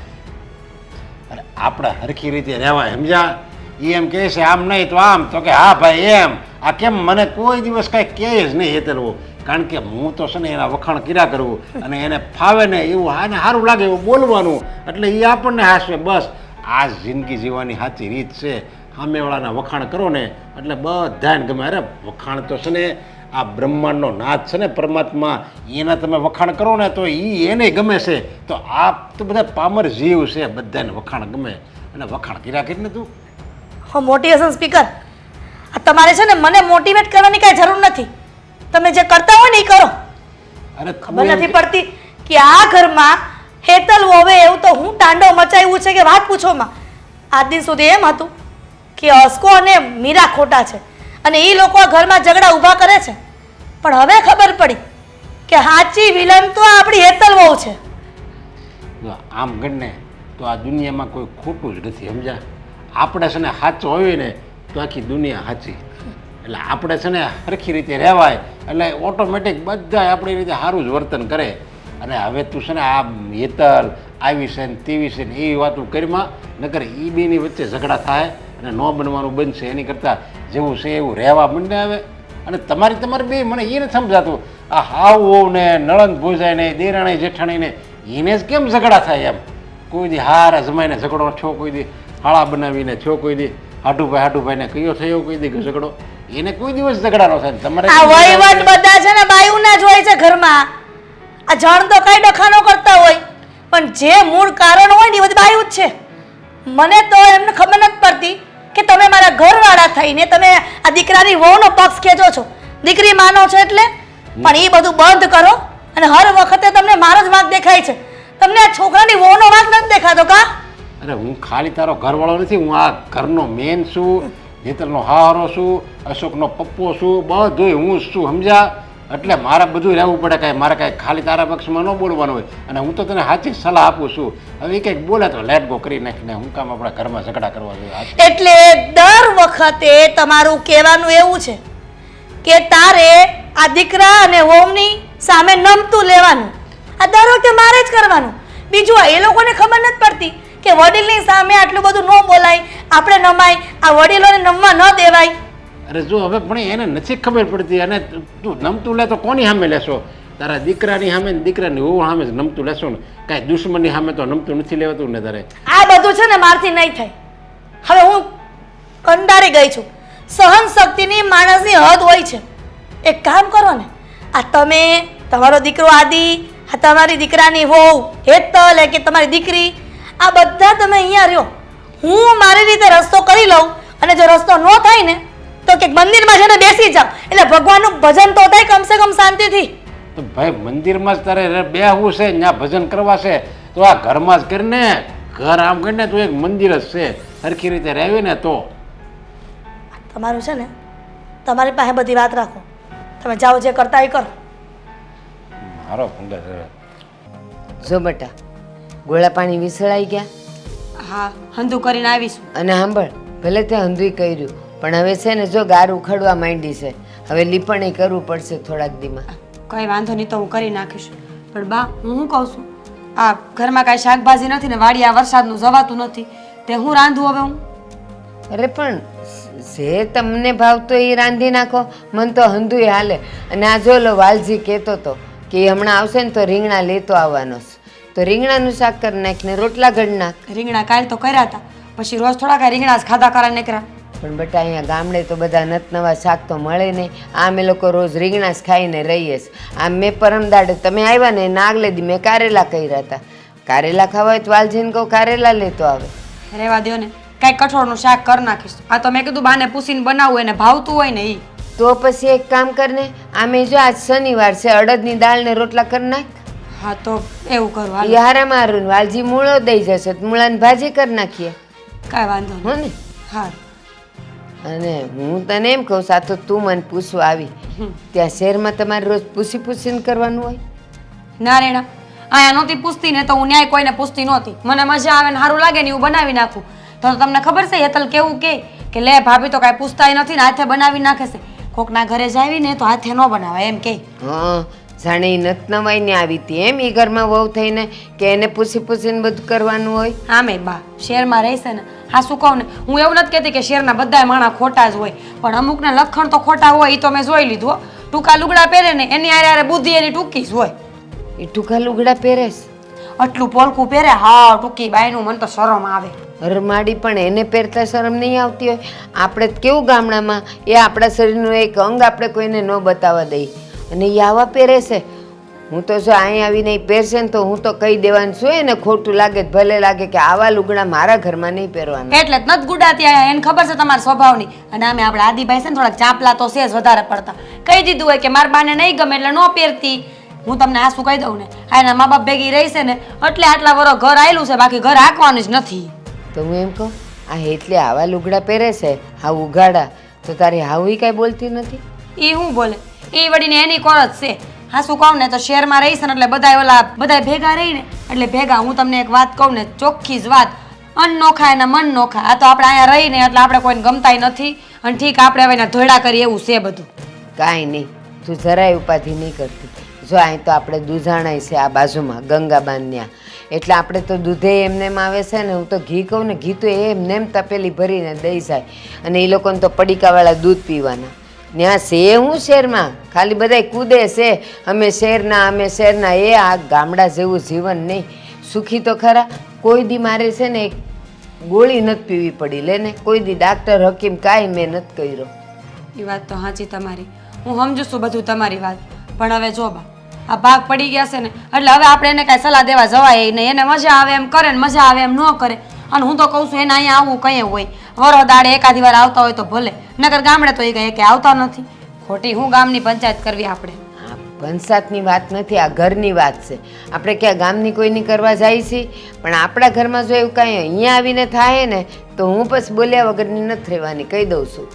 અરે આપણે હરખી રીતે રહેવાય, સમજ્યા? એ એમ કહે છે આમ નહીં તો આમ, તો કે હા ભાઈ એમ. આ કેમ મને કોઈ દિવસ કાંઈ કહે જ નહીં હેતલવું, કારણ કે હું તો છે ને એના વખાણ કર્યા કરવું અને એને ફાવે ને એવું આને સારું લાગે એવું બોલવાનું, એટલે એ આપણને હાસવે. બસ આ જ જિંદગી જીવવાની સાચી રીત છે. સામેવાળાના વખાણ કરો ને એટલે બધાને ગમે. અરે વખાણ તો છે ને આ બ્રહ્માંડનો નાથ છે ને પરમાત્મા, એના તમે વખાણ કરો ને તો એ એને ગમે છે. તો આ તો બધા પામર જીવ છે, બધાને વખાણ ગમે અને વખાણ કર્યા કરીને તું મોટિવેશન સ્પીકર, આ તમારે છે ને મને મોટિવેટ કરવાની કાંઈ જરૂર નથી. તમે જે કરતા હોય ને એ કરો. અરે ખબર નથી પડતી કે આ ઘરમાં હેતલ હોવે એવું તો હું તાંડવ મચાવ્યું છે કે વાત પૂછોમાં. આજ દિન સુધી એમ હતું કે અસ્કો અને મીરા ખોટા છે અને એ લોકો આ ઘરમાં ઝઘડા ઊભા કરે છે, પણ હવે ખબર પડી કે સાચી વિલન તો આપણી હેતલ વહુ છે. જો આમ ગણને તો આ દુનિયામાં કોઈ ખોટું જ નથી, સમજ્યા? આપણે છે ને સાચો હોય ને તો આખી દુનિયા સાચી. એટલે આપણે છે ને સરખી રીતે રહેવાય એટલે ઓટોમેટિક બધા આપણી રીતે સારું જ વર્તન કરે. અને હવે તું છે ને આ હેતલ આવી છે ને તેવી છે ને એવી વાતો કરીમાં નકર એ બેની વચ્ચે ઝઘડા થાય અને ન બનવાનું બનશે. એની કરતાં જેવું છે એવું રહેવા માંડે આવે. અને તમારે બે મને એ નથી સમજાતું, આ હાવ હોવ ને નળંદ ભોજાય ને દેરાણી જેઠાણી ને એને જ કેમ ઝઘડા થાય એમ? કોઈ દી હારા જમાઈને ઝઘડો છો, કોઈ દી હાળા બનાવીને છો, કોઈ દી હાડુભાઈને કયો થયો કોઈ દી ઝઘડો? એને કોઈ દિવસ ઝઘડા ન થાય. તમારે આ વહીવટ બધા છે ને બાયુના જ હોય છે ઘરમાં. આ જણ તો કઈ ડખાનો કરતા હોય પણ જે મૂળ કારણ હોય ને એ બધું બાયું જ છે. મને તો એમને ખબર નથી પડતી કે તમે મારા ઘરવાળા થઈને તમે આ દીકરાની વહુનો પક્ષ ખેંચો છો, દીકરી માનો છો એટલે. પણ એ બધું બંધ કરો અને હર વખતે તમને મારો જ વાંક દેખાય છે. તમને આ છોકરાની વહુનો વાંક નથી દેખાતો કા? અરે હું ખાલી તારો ઘરવાળો નથી, હું આ ઘરનો મેન છું, હેતલનો હારો છું, અશોકનો પપ્પો છું, બધું હું જ છું, સમજ્યા? એટલે મારે બધું રહેવું પડે. કાંઈ મારે કાંઈ ખાલી તારા પક્ષમાં ન બોલવાનું હોય. અને હું તો તને સાચી સલાહ આપું છું. હવે એ કંઈક બોલે તો લેટ ગો કરી નાખીને હું કામ આપણા ઘરમાં ઝઘડા કરવા જોઈએ? એટલે દર વખતે તમારું કહેવાનું એવું છે કે તારે આ દીકરા અને વહુની સામે નમતું લેવાનું. આ દર વખતે મારે જ કરવાનું. બીજું એ લોકોને ખબર નથી પડતી કે વડીલની સામે આટલું બધું ન બોલાય, આપણે નમાય, આ વડીલોને નમવા ન દેવાય. અરે જો હવે પણ એને નથી ખબર પડતી, અને તું નમતું લે તો કોની સામે લેશો? તારા દીકરાની સામે ને દીકરાની વહુ સામે જ નમતું લેશો ને? કાંઈ દુશ્મનની સામે તો નમતું નથી લેવાતું ને તારે. આ બધું છે ને મારથી નહીં થાય. હવે હું કંટાળી ગઈ છું. સહન શક્તિની માણસની હદ હોય છે. એક કામ કરો ને, આ તમે, તમારો દીકરો આદિ, આ તમારી દીકરાની વહુ હેતલ, કે તમારી દીકરી, આ બધા તમે અહીંયા રહ્યો. હું મારી રીતે રસ્તો કરી લઉં, અને જો રસ્તો ન થાય ને તો કે મંદિરમાં જઈને બેસી જાઓ, એટલે ભગવાનનું ભજન તો થાય કમસે કમ શાંતિથી. તો ભાઈ મંદિરમાં જ તારે બેહવું છે, ત્યાં ભજન કરવા છે, તો આ ઘરમાં જ કરીને, ઘર આમ કરીને તું એક મંદિર જ છે, સરખી રીતે રહેવી ને તો. તમારું છે ને, તમારી પાસે બધી વાત રાખો. તમે જાઓ, જે કરતા એ કરો. મારો ફંગર છે. જો બેટા, ગોળા પાણી વિસળાઈ ગયા. હા, હંધું કરીને આવીશું. અને સાંભળ, ભલે તે હંધુય કર્યું, પણ હવે છે ને જો ગાર ઉખડવા માંડી છે, હવે લીપણી કરવું પડશે થોડાક દીમાં. કંઈ વાંધો નહીં, તો હું કરી નાખીશ. પણ બા, હું શું કહું છું, આ ઘરમાં કાંઈ શાકભાજી નથી ને વાડી આ વરસાદનું જવાતું નથી, તે હું રાંધું હવે હું? અરે પણ જે તમને ભાવતો એ રાંધી નાખો, મન તો હંધુય હાલે. અને આ જો લો વાલજી કહેતો હતો કે એ હમણાં આવશે ને તો રીંગણા લેતો આવવાનો છે, તો રીંગણાનું શાક કરી નાખ ને રોટલા ઘડી નાખ. રીંગણા કાલ તો કર્યા હતા, પછી રોજ થોડા કાંઈ રીંગણા જ ખાધા કરા નીકળ્યા. પણ બેટા અહીંયા ગામડે તો બધા નવા શાક તો મળે નહીં. આમ એ લોકો રોજ રીંગણા જ ખાઈને રહીએ છે. આમ મેં પરમદાડે તમે આવ્યા ને એના આગલે દી મેં કારેલા કર્યા હતા. કારેલા ખાવા હોય તો વાલજીને કહું કારેલા લેતો આવે. રહેવા દો ને, કાંઈ કઠોળનું શાક કરી નાખીશ. આ તો મેં કીધું બાને પૂછીને બનાવવું એને ભાવતું હોય ને એ. તો પછી એક કામ કરને, આમે જો આજ શનિવાર છે, અડદની દાળ ને રોટલા કરી નાખ. હા તો એવું કરું હાલો. યારા મારું વાલજી મૂળો દઈ જશે તો મૂળાની ભાજી કરી નાખીએ. કાંઈ વાંધો નહીં. હો ને? હા. અને હું તને એમ કહું, આ તો તું મને પૂછવા આવી, ત્યાં શહેરમાં તમારે રોજ પૂછીને કરવાનું હોય? ના રેણા, અહીંયા નહોતી પૂછતી ને તો હું ન્યાય કોઈને પૂછતી નહોતી. મને મજા આવે ને સારું લાગે ને હું બનાવી નાખું. તો તમને ખબર છે હેતલ કેવું કે લે ભાભી તો કાંઈ પૂછતાય નથી ને હાથે બનાવી નાખે છે. કોકના ઘરે જાવી ને તો હાથે ન બનાવે એમ કે. હા, જાણે એ નત નવાઈને આવી હતી એમ એ ઘરમાં વહુ થઈને કે એને પૂછીને બધું કરવાનું હોય. આમે બા શહેરમાં રહેશે ને, હા શું કહું ને, હું એવું નથી કહેતી કે શહેરના બધા માણસ ખોટા જ હોય, પણ અમુકને લખણ તો ખોટા હોય, એ તો મેં જોઈ લીધું. ટૂંકા લુગડા પહેરે ને એની હારે બુદ્ધિ એની ટૂંકી જ હોય. એ ટૂંકા લુગડા પહેરેશ? આટલું પોલકું પહેરે, હા ટૂંકી બાયનું, મને તો શરમ આવે. અરમાડી પણ એને પહેરતા શરમ નહીં આવતી હોય? આપણે તો કેવું ગામડામાં એ આપણા શરીરનું એક અંગ આપણે કોઈને ન બતાવવા દઈએ, અને એ આવા પહેરે છે. હું તો જો અહીં આવીને એ પહેરશે ને તો હું તો કહી દેવાનું છું, એને ખોટું લાગે ભલે લાગે કે આવા લુગડા મારા ઘરમાં નહીં પહેરવાના. એટલે જ નથી ગુડાતી આયા, એને ખબર છે તમારા સ્વભાવની. અને આમે આપણે આદિભાઈ છે ને થોડાક ચાપલા તો છે જ વધારે પડતા. કહી દીધું હોય કે મારા બાને નહીં ગમે એટલે ન પહેરતી. હું તમને આ શું કહી દઉં ને, આ એના મા બાપ ભેગી રહી છે ને એટલે આટલા વર્ષ ઘર આવેલું છે, બાકી ઘર હાંકવાનું જ નથી. તો હું એમ કહું, આ એટલે આવા લુગડા પહેરે છે, હા ઉઘાડા, તો તારી હાવી કાંઈ બોલતી નથી? એ શું બોલે, એ વળીને એની કોર જ છે. હા શું કહું ને, તો શહેરમાં રહીશ ને એટલે બધા ભેગા રહીને એટલે ભેગા. હું તમને એક વાત કહું ને, ચોખ્ખી જ વાત, અન્ન નોખા એના મન નોખા. આ તો આપણે અહીંયા રહીને એટલે આપણે કોઈને ગમતાય નથી, અને ઠીક આપણે હવે એના ધોળા કરીએ એવું છે બધું. કાંઈ નહીં, તું જરાય ઉપાધિ નહીં કરતી. જો અહીં તો આપણે દૂધાણાય છે આ બાજુમાં ગંગાબાન ત્યાં, એટલે આપણે તો દૂધે એમનેમ આવે છે ને. હું તો ઘી કહું ને, ઘી તો એમનેમ તપેલી ભરીને દઈ જાય, અને એ લોકોને તો પડીકાવાળા દૂધ પીવાના. ત્યાં છે હું શહેરમાં ખાલી બધા કૂદે છે અમે શહેરના, એ આ ગામડા જેવું જીવન નહીં. સુખી તો ખરા, કોઈ દી મારે છે ને એક ગોળી નથી પીવી પડી, લે ને કોઈ દી ડાક્ટર હકીમ કાંઈ મેં નથી કર્યો. એ વાત તો સાચી તમારી, હું સમજુ છું બધું તમારી વાત. પણ હવે જો બા, આ ભાગ પડી ગયા છે ને એટલે હવે આપણે એને કાંઈ સલાહ દેવા જવાય નહીં. એને મજા આવે એમ કરે ને મજા આવે એમ ન કરે. અને હું તો કહું છું એને અહીંયા આવવું કંઈ હોય, વરો દાડે એકાદી વાર આવતા હોય તો ભલે, નકર ગામડે તો એ કહે કે આવતા નથી. ખોટી હું ગામની પંચાયત કરવી આપણે? આ પંચાયતની વાત નથી, આ ઘરની વાત છે. આપણે ક્યાં ગામની કોઈની કરવા જાય છીએ, પણ આપણા ઘરમાં જો એવું કાંઈ અહીંયા આવીને થાય ને તો હું પછી બોલ્યા વગરની નથી રહેવાની, કહી દઉં છું.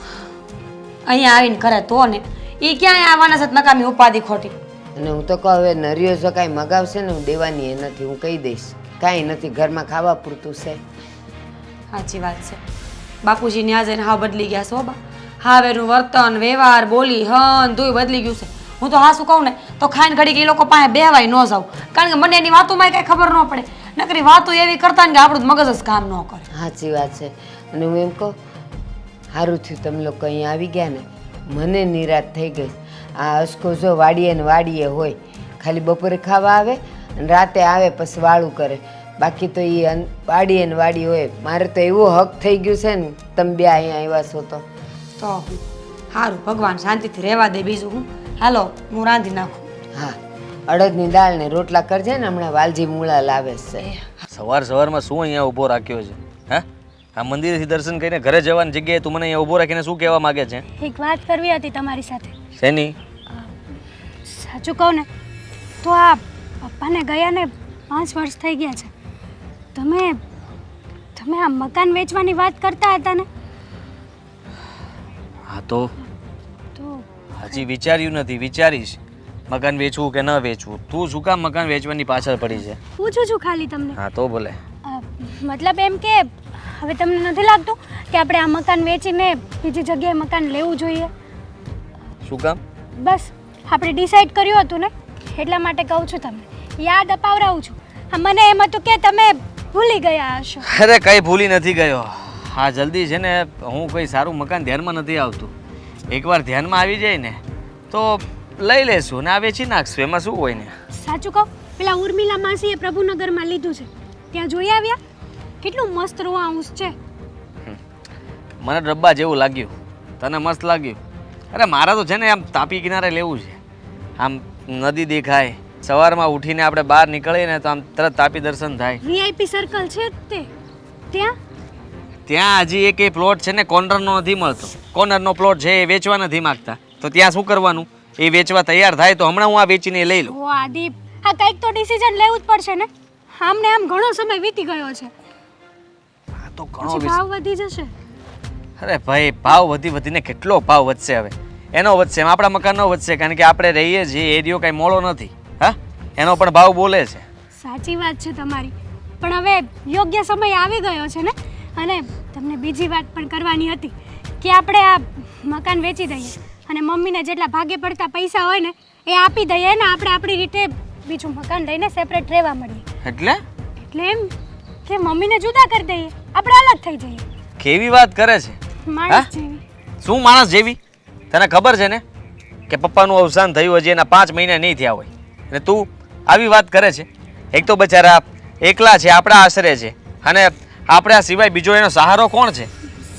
અહીંયા આવીને કરે તો ને, એ ક્યાંય આવવાના છે નકામી ઉપાધિ ખોટી. અને હું તો કહું હવે નરિયો જો કાંઈ મગાવશે ને હું દેવાની એ નથી, હું કહી દઈશ કાંઈ નથી, ઘરમાં ખાવા પૂરતું છે. સાચી વાત છે. બાપુજી ન્યા જઈને હા બદલી ગયા છો બા. હા એનું વર્તન વ્યવહાર બોલી હન ધોઈ બદલી ગયું છે. હું તો હાસું કહું ને તો ખાઈને ઘડીક એ લોકો પાસે બેહવાય ન જાઉં, કારણ કે મને એની વાતોમાં કાંઈ ખબર ન પડે. નકરી વાતો એવી કરતા ને કે આપણું મગજ જ કામ ન કરે. સાચી વાત છે. અને હું એમ કહું, સારું થયું તમે લોકો અહીં આવી ગયા ને, મને નિરાશ થઈ ગઈ. આ અસકો જો વાડીએ ને વાડીએ હોય, ખાલી બપોરે ખાવા આવે અને રાતે આવે પછી વાળું કરે, બાકી તો એ વાડીએ ને વાડી હોય. મારે તો એવું હક થઈ ગયું છે ને તમે બે અહીંયા આવ્યા છો તો. તો સારું, ભગવાન શાંતિથી રહેવા દે, બીજું હું. હાલો હું રાંધી નાખું. હા, અડદની દાળ ને રોટલા કરજે ને, હમણાં વાલજી મૂળા લાવે છે. સવારમાં શું અહીંયા ઊભો રાખ્યો છે? હા, આ મંદિરેથી દર્શન કરીને ઘરે જવાની જગ્યાએ તું મને અહીંયા ઊભો રાખીને શું કહેવા માંગે છે? એક વાત કરવી હતી તમારી સાથે. શેની? સાચું કહું ને તો આ પપ્પાને ગયા ને 5 વર્ષ થઈ ગયા છે. તમે આ મકાન વેચવાની વાત કરતા હતા ને? હા તો તો હજી વિચાર્યું નથી, વિચારીશ મકાન વેચવું કે ન વેચવું. તું શું કામ મકાન વેચવાની પાછળ પડી છે? પૂછું છું ખાલી તમને. હા તો બોલે. મતલબ એમ કે હવે તમને નથી લાગતું કે આપણે આ મકાન વેચીને બીજી જગ્યાએ મકાન લેવું જોઈએ? શું કામ? બસ આપણે ડિસાઈડ કર્યું હતું ને, એટલા માટે કહું છું, તમને યાદ અપાવરાવું છું. મને એમ હતું કે તમે ભૂલી ગયા હશો. અરે કઈ ભૂલી નથી ગયો. હા જલ્દી છે ને, હું કોઈ સારું મકાન ધ્યાનમાં નથી આવતું. એકવાર ધ્યાનમાં આવી જાય ને તો લઈ લેશું ને આ વેચી નાખશું, એમાં શું હોય ને. સાચું કહું, પેલા ઉર્મિલા માસીએ પ્રભુનગરમાં લીધું છે, ત્યાં જોઈ આવ્યા? કેટલું મસ્ત રો હાઉસ છે. મને ડબ્બા જેવું લાગ્યું, તને મસ્ત લાગ્યું? અરે મારા તો છે ને આમ તાપી કિનારે લેવું છે. આમ નદી દેખાય, સવારમાં ઉઠીને આપણે બહાર નીકળીએ ને તો આમ તરત તાપી દર્શન થાય. વીઆઈપી સર્કલ છે તે ત્યાં. ત્યાં હજી એક પ્લોટ છે ને કોર્નરનો નથી મળતો. કોર્નરનો પ્લોટ છે એ વેચવા નથી માગતા, તો ત્યાં શું કરવાનું? એ વેચવા તૈયાર થાય તો હમણાં હું આ વેચીને લઈ લઉં. ઓ આદિપ, આ કંઈક તો ડિસિઝન લેવું જ પડશે ને. આમને આમ ઘણો સમય વીતી ગયો છે, આ તો ઘણો પછી ભાવ વધી જશે. અરે ભાઈ, ભાવ વધીને કેટલો ભાવ વધશે? હવે એનો વધશે, એમ આપણા મકાનનો વધશે, કારણ કે આપણે રહીએ છીએ એરિયો કાંઈ મોળો નથી. હા, એનો પણ ભાવ બોલે છે. સાચી વાત છે તમારી, પણ હવે યોગ્ય સમય આવી ગયો છે ને. અને તમને બીજી વાત પણ કરવાની હતી કે આપણે આ મકાન વેચી દઈએ અને મમ્મીને જેટલા ભાગે પડતા પૈસા હોય ને એ આપી દઈએ ને આપણે આપણી રીતે બીજું મકાન લઈને સેપરેટ રહેવા મળીએ. એટલે એમ કે મમ્મીને જુદા કરી દઈએ, આપણે અલગ થઈ જઈએ. કેવી વાત કરે છે? માણસ જેવી. શું માણસ જેવી? તને ખબર છે ને કે પપ્પાનું અવસાન થયું હજી એના 5 મહિના નહીં થયા હોય અને તું આવી વાત કરે છે? એક તો બચારા એકલા છે, આપણા આશરે છે, અને આપણા સિવાય બીજો એનો સહારો કોણ છે?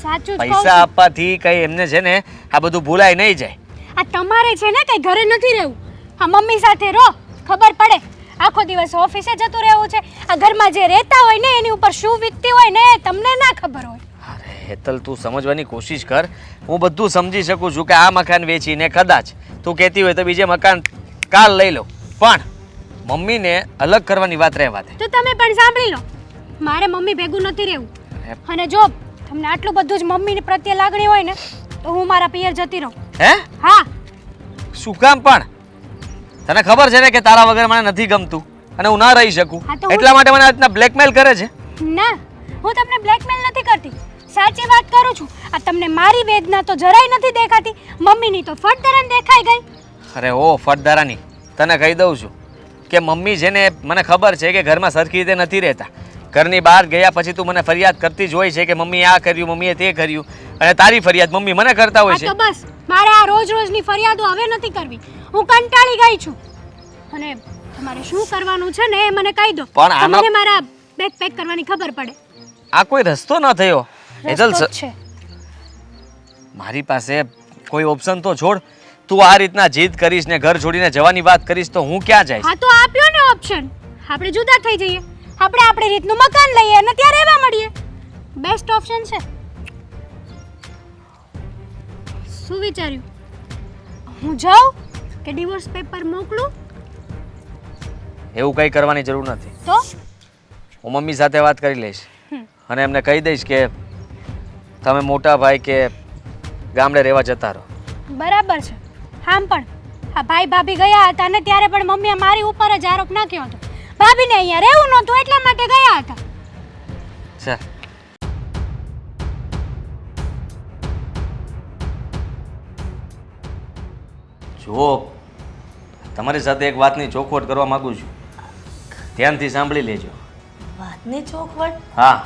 સાચું જ કહું પૈસા છું. આપવાથી કઈ એમને છે ને આ બધું ભૂલાય નહીં જાય. આ તમારે છે ને કઈ ઘરે નથી રહેવું, આ મમ્મી સાથે રહો, ખબર પડે. આખો દિવસ ઓફિસે જતું રહેવું છે, આ ઘરમાં જે રહેતા હોય ને એની ઉપર શું વીતતી હોય ને એ તમને ના ખબર હોય. અરે હેતલ, તું સમજવાની કોશિશ કર. હું બધું સમજી શકું છું કે આ મકાન વેચીને કદાચ તું કહેતી હોય તો બીજે મકાન કાલ લઈ લો, પણ મમ્મીને અલગ કરવાની વાત રહેવા દે. તો તમે પણ સાંભળી લો, મારે મમ્મી ભેગું નથી રહેવું. અને જો તમને આટલું બધું જ મમ્મી પ્રત્યે લાગણી હોય ને તો હું મારા પિયર જતી રહું. હે? હા. શું કામ પણ? તને ખબર છે ને કે તારા વગર મને નથી ગમતું અને હું ના રહી શકું, હા તો હું- એટલા માટે મને આ રીતના બ્લેકમેલ કરે છે. ના, હું તમને બ્લેકમેલ નથી કરતી, સાચી વાત કરું છું. આ તમને મારી વેદના તો જરાય નથી દેખાતી, મમ્મીની તો ફટદરન દેખાઈ ગઈ. અરે ઓ ફટદારાની, તને કહી દઉં છું કે મમ્મી છે ને, મને ખબર છે કે ઘરમાં સરખી રીતે નથી રહેતા. ઘરની બહાર ગયા પછી તું મને ફરિયાદ કરતી જ હોય છે કે મમ્મીએ આ કર્યું, મમ્મીએ તે કર્યું, અને તારી ફરિયાદ મમ્મી મને કરતા હોય આ છે. તો બસ, મારે આ રોજ રોજની ફરિયાદો હવે નથી કરવી, હું કંટાળી ગઈ છું. અને તમારે શું કરવાનું છે ને એ મને કહી દો, પણ તો આનો- મને મારા બેગ પેક કરવાની ખબર પડે. આ કોઈ રસ્તો ન થયો. હેતલ, રસ્તો જ છે. મારી પાસે કોઈ ઓપ્શન તો છોડ. તું આ રીતના જીદ કરીશ ને ઘર છોડીને જવાની વાત કરીશ તો હું ક્યાં જઈશ? હા તો આપ્યો ને ઓપ્શન, આપણે જુદા થઈ જઈએ, આપણે આપણી રીતનું મકાન લઈએ અને ત્યાં રહેવા મળીએ. બેસ્ટ ઓપ્શન છે. શું વિચાર્યું? હું જાઉં કે ડિવોર્સ પેપર મોકલું? એવું કંઈ કરવાની જરૂર નથી. તો હું મમ્મી સાથે વાત કરી લઈશ અને એમને કહી દઈશ કે તમે મોટા ભાઈ કે ગામડે રહેવા જતા રહો. બરાબર છે. આમ પણ આ ભાઈ ભાભી ગયા હતા ને ત્યારે પણ મમ્મીએ મારી ઉપર જ આરોપ નાખ્યો હતો. ભાભીને અહીંયા રહેવું નહોતું એટલા માટે ગયા હતા. ચાલ. જો તમારી સાથે એક વાતની ચોખવટ કરવા માંગુ છું, ધ્યાનથી સાંભળી લેજો. વાતની ચોખવટ? હા,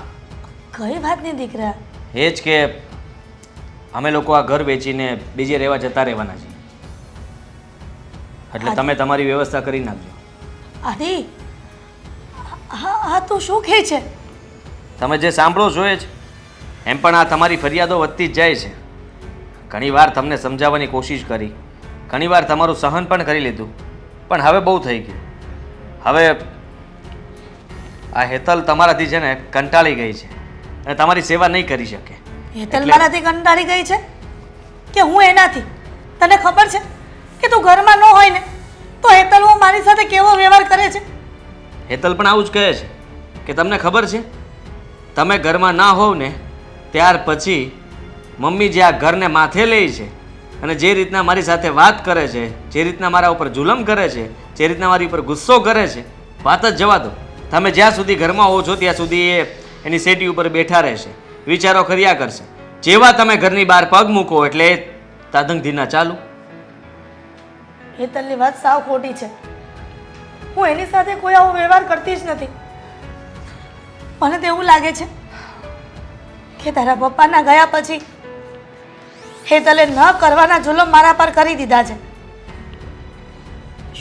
કઈ વાતની દીકરા? એ જ કે અમે લોકો આ ઘર વેચીને બીજે રહેવા જતા રહેવાના છીએ, એટલે તમે તમારી વ્યવસ્થા કરી નાખજો. આદિ, હા તું શું કહે છે? તમે જે સાંભળો છો એ જ. એમ પણ આ તમારી ફરિયાદો વધતી જ જાય છે. ઘણીવાર તમને સમજાવવાની કોશિશ કરી, ઘણીવાર તમારું સહન પણ કરી લીધું, પણ હવે બહુ થઈ ગયું. હવે આ હેતલ તમારાથી છે ને કંટાળી ગઈ છે અને તમારી સેવા નહીં કરી શકે. હેતલ મારાથી કંટાળી ગઈ છે કે હું એનાથી? તને ખબર છે કે તું ઘરમાં ન હોય ને તો હેતલ હું મારી સાથે કેવો વ્યવહાર કરે છે? હેતલ પણ આવું જ કહે છે કે તમને ખબર છે, તમે ઘરમાં ના હોવ ને ત્યાર પછી મમ્મી જે આ ઘરને માથે લે છે અને જે રીતના મારી સાથે વાત કરે છે, જે રીતના મારા ઉપર જુલમ કરે છે, જે રીતના મારી ઉપર ગુસ્સો કરે છે, વાત જ જવા દો. તમે જ્યાં સુધી ઘરમાં હો છો ત્યાં સુધી એ એની સેટી ઉપર બેઠા રહેશે, વિચારો કર્યા કરશે. જેવા તમે ઘરની બહાર પગ મૂકો એટલે તાધંગધીના ચાલુ. હેતલની વાત સાવ ખોટી છે. હું એની સાથે કોઈ આવો વ્યવહાર કરતી જ નથી. મને તો એવું લાગે છે કે તારા પપ્પાના ગયા પછી હેતલે ન કરવાના જુલમ મારા પર કરી દીધા છે.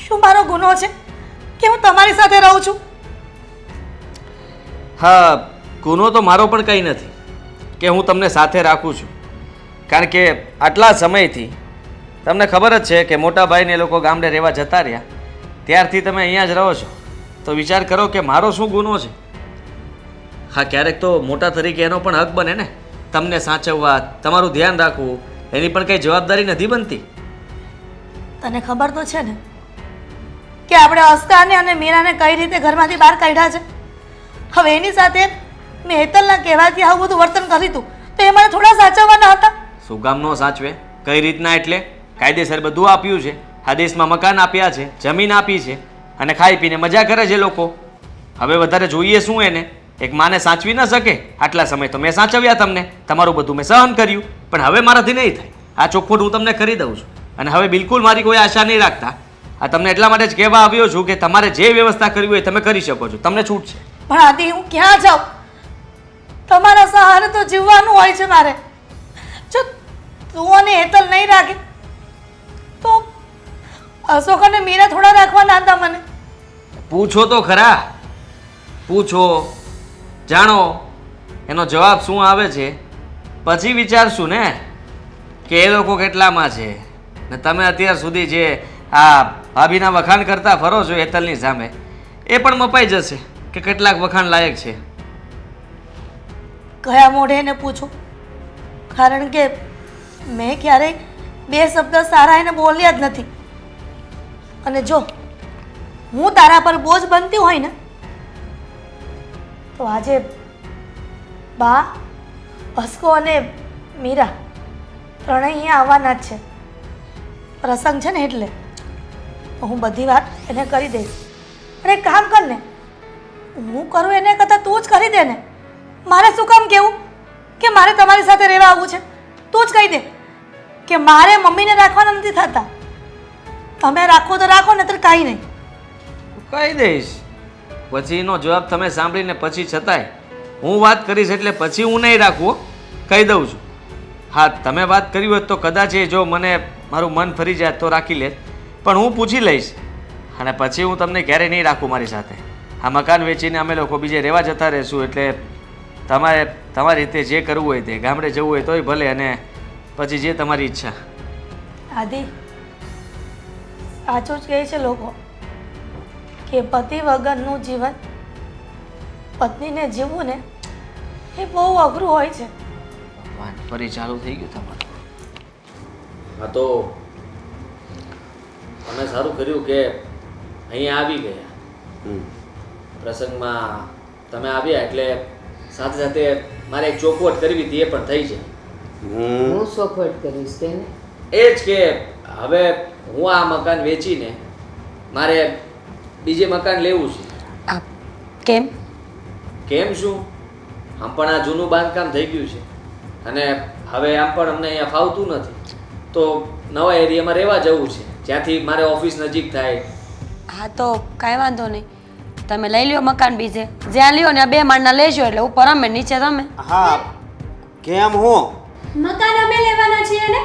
શું મારો ગુનો છે કે હું તમારી સાથે રહું છું? હા, ગુનો તો મારો પણ કંઈ નથી કે હું તમને સાથે રાખું છું, કારણ કે આટલા સમયથી તમને ખબર જ છે કે મોટા ભાઈને એ લોકો ગામડે રહેવા જતા રહ્યા ત્યારથી તમે અહીંયા જ રહો છો. તો વિચાર કરો કે મારો શું ગુનો છે? હા, ક્યારેક તો મોટા તરીકે એનો પણ હક બને ને, તમને સાચવવા, તમારું ધ્યાન રાખવું, એની પણ કંઈ જવાબદારી નથી બનતી? તને ખબર તો છે ને કે આપણે અસ્કાને અને મીરાને કઈ રીતે ઘરમાંથી બહાર કાઢ્યા છે. હવે એની સાથે મેં હેતલના કહેવાથી આવું બધું વર્તન કર્યું હતું તો એ મને થોડા સાચવવાના હતા. શું કામ નો સાચવે? કઈ રીતના એટલે? કાયદેસર બધું આપ્યું છે, આ દેશમાં મકાન આપ્યા છે, જમીન આપી છે અને ખાઈ પીને મજા કરે છે લોકો. હવે વધારે જોઈએ શું એને? એક માને સાચવી ન શકે આટલા સમય તો મેં સાચવ્યા તમને, તમારું બધું મેં સહન કર્યું, પણ હવે મારાથી નહીં થાય. આ ચોખ્ખોટ હું તમને કરી દઉં છું અને હવે બિલકુલ મારી કોઈ આશા નહીં રાખતા. આ તમને એટલા માટે જ કહેવા આવ્યો છું કે તમારે જે વ્યવસ્થા કરવી હોય તમે કરી શકો છો, તમને છૂટ છે. પણ આદિ, હું ક્યાં જાઉં? તમારા સહારે તો જીવવાનું હોય છે મારે. જો તું અને હેતલ નહીં રાખે તો અશોક અને મીરા થોડા રાખવાના હતા મને. પૂછો તો ખરા, પૂછો, જાણો એનો જવાબ શું આવે છે, પછી વિચારશું ને કે એ લોકો કેટલામાં છે. ને તમે અત્યાર સુધી જે આ ભાભીના વખાણ કરતા ફરો છો હેતલની સામે, એ પણ મપાઈ જશે કે કેટલાક વખાણ લાયક છે. કયા મોઢે એને પૂછું? કારણ કે મેં ક્યારેય બે શબ્દ સારા એને બોલ્યા જ નથી. અને જો હું તારા પર બોજ બનતી હોય ને તો આજે બા, અસ્કો અને મીરા ત્રણેય અહીંયા આવવાના જ છે. પ્રસંગ છે ને એટલે તો હું બધી વાત એને કરી દઈશ. અને એક કામ કર ને, હું કરું એને કરતાં તું જ કરી દે ને. મારે શું કામ કહેવું કે મારે તમારી સાથે રહેવા આવવું છે? તું જ કહી દે કે મારે મમ્મીને રાખવાના નથી થતા, તમે રાખો તો રાખો, નહીતર કાંઈ નહીં. કહી દઈશ. પછીનો જવાબ તમે સાંભળીને પછી છતાંય હું વાત કરીશ એટલે પછી હું નહીં રાખું, કહી દઉં છું. હા, તમે વાત કરી હોત તો કદાચ એ જો મને મારું મન ફરી જાય તો રાખી લે, પણ હું પૂછી લઈશ અને પછી હું તમને ક્યારેય નહીં રાખું મારી સાથે. આ મકાન વેચીને અમે લોકો બીજે રહેવા જતા રહીશું, એટલે તમારે તમારી રીતે જે કરવું હોય તે, ગામડે જવું હોય તોય ભલે, અને પછી જે તમારી ઈચ્છા. આદિ, સાચું જ કહે છે લોકો કે પતિ વગરનું જીવન પત્નીને જીવવું ને એ બહુ અઘરું હોય છે. ભગવાન, ફરી ચાલુ થઈ ગયું તમારું. હા, તો તમે સારું કર્યું કે અહીંયા આવી ગયા. પ્રસંગમાં તમે આવ્યા એટલે સાથે સાથે મારે એક ચોખવટ કરવી હતી, એ પણ થઈ છે. હું સોખવટ કરીશ તેને. એ જ કે હવે હું આ મકાન વેચીને મારે બીજે મકાન લેવું છે. કેમ? કેમ શું? આમ પણ આ જૂનું બાંધકામ થઈ ગયું છે અને હવે આમ પણ અમને અહીંયા ફાવતું નથી, તો નવા એરિયામાં રહેવા જવું છે, જ્યાંથી મારે ઓફિસ નજીક થાય. હા તો કાંઈ વાંધો નહીં, તમે લઈ લ્યો મકાન બીજે જ્યાં લ્યો ને 2 માળના લેજો, એટલે ઉપર અમે નીચે તમે. હા કેમ હું મકાન અમે લેવાના છીએ ને,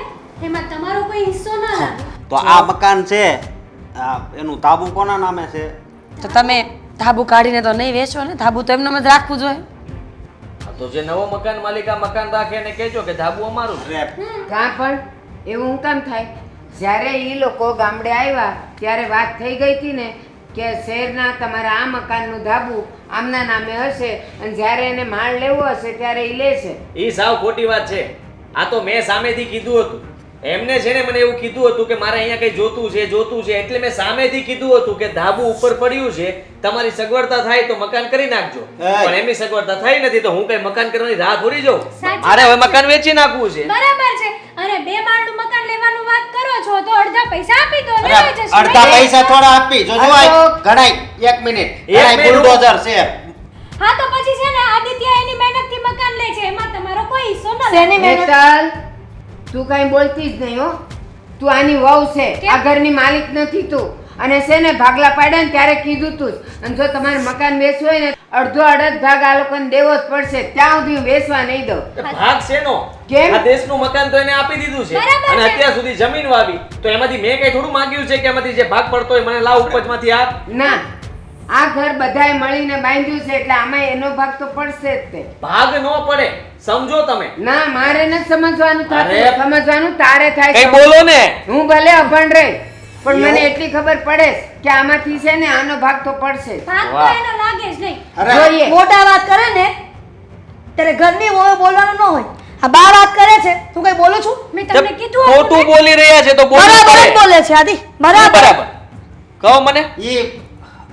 એમાં તમારો કોઈ હિસ્સો ના લાગે. તો આ મકાન છે એનું તાબુ કોના નામે છે? તો તમે ધાબુ કાઢીને તો નહીં વેચો ને, ધાબુ તો એમને જ રાખવું જોઈએ. હા, તો જે નવો મકાન માલિક આ મકાન રાખે એને કહેજો કે ધાબુ અમારું છે. કાં પણ એવું હું કામ થાય? જ્યારે એ લોકો ગામડે આવ્યા ત્યારે વાત થઈ ગઈ હતી ને કે શહેરના તમારા આ મકાનનું ધાબુ આમના નામે હશે, અને જ્યારે એને માળ લેવો હશે ત્યારે એ લેશે. એ સાવ ખોટી વાત છે. આ તો મેં સામેથી કીધું હતું. એમને છે ને મને એવું કીધું હતું કે મારે અહીંયા કઈ જોતું છે એટલે મેં સામેથી કીધું હતું કે ધાબુ ઉપર પડ્યું છે, તમારી સગવડતા થાય તો મકાન કરી નાખજો. પણ એમની સગવડતા થઈ નથી તો હું કઈ મકાન કરવાની રાહ થોડી જોઉં. સાચી મારે હવે મકાન વેચી નાખવું છે. બરાબર છે. અને 2 માળનું મકાન લેવાનું વાત કરો છો તો અડધા પૈસા આપી દો, અરે, લેવાઈ જશે. અડધા પૈસા થોડા આપી જો જો ઘડાઈ 1 મિનિટ ઘડાઈ બુલડોઝર છે. હા તો પછી છે ને આદિત્ય એની મહેનતથી મકાન લે છે, એમાં તમારો કોઈ હિસ્સો ન લાગે. શેની મહેનત? હેતલ, તું કાંઈ બોલતી જ નહીં હો. તું આની વહુ છે, આ ઘરની માલિક નથી તું. અને છે ને ભાગલા પાડ્યા ને ત્યારે કીધું તું જ. અને જો તમારે મકાન વેચવું હોય ને અડધો અડધ ભાગ આ લોકોને દેવો જ પડશે, ત્યાં સુધી હું વેચવા નહીં દઉં. ભાગ શેનો? કેમ? આ દેશનું મકાન તો એને આપી દીધું છે બરાબર અને છે. અત્યાર સુધી જમીન વાવી તો એમાંથી મેં કઈ થોડું માંગ્યું છે કે એમાંથી જે ભાગ પડતો હોય મને લાવ ઉપજમાંથી આપ. ના, આ ઘર બધાએ મળીને બાંધ્યું છે એટલે આમાં એનો ભાગ તો પડશે જ તે. ભાગ ન પડે, સમજો તમે. ના, મારે ન સમજવાનું થતું. અરે! સમજવાનું તારે થાય કઈ છે. બોલો ને. હું ભલે અભણ રહી પણ મને એટલી ખબર પડે છે કે આમાંથી છે ને આનો ભાગ તો પડશે જ. ભાગ તો વાહ. એનો લાગે જ નહીં. જોઈએ. મોટા વાત કરે ને ત્યારે ઘરની વહુએ બોલવાનું ન હોય. આ બા વાત કરે છે, તું કઈ બોલું છું? મેં તમને કીધું હતું ખોટું ને. બોલી રહ્યા છે તો બોલવું બરાબર જ પડે. બોલે છે આદિ, બરાબર. બરાબર. કહો મને. ઈ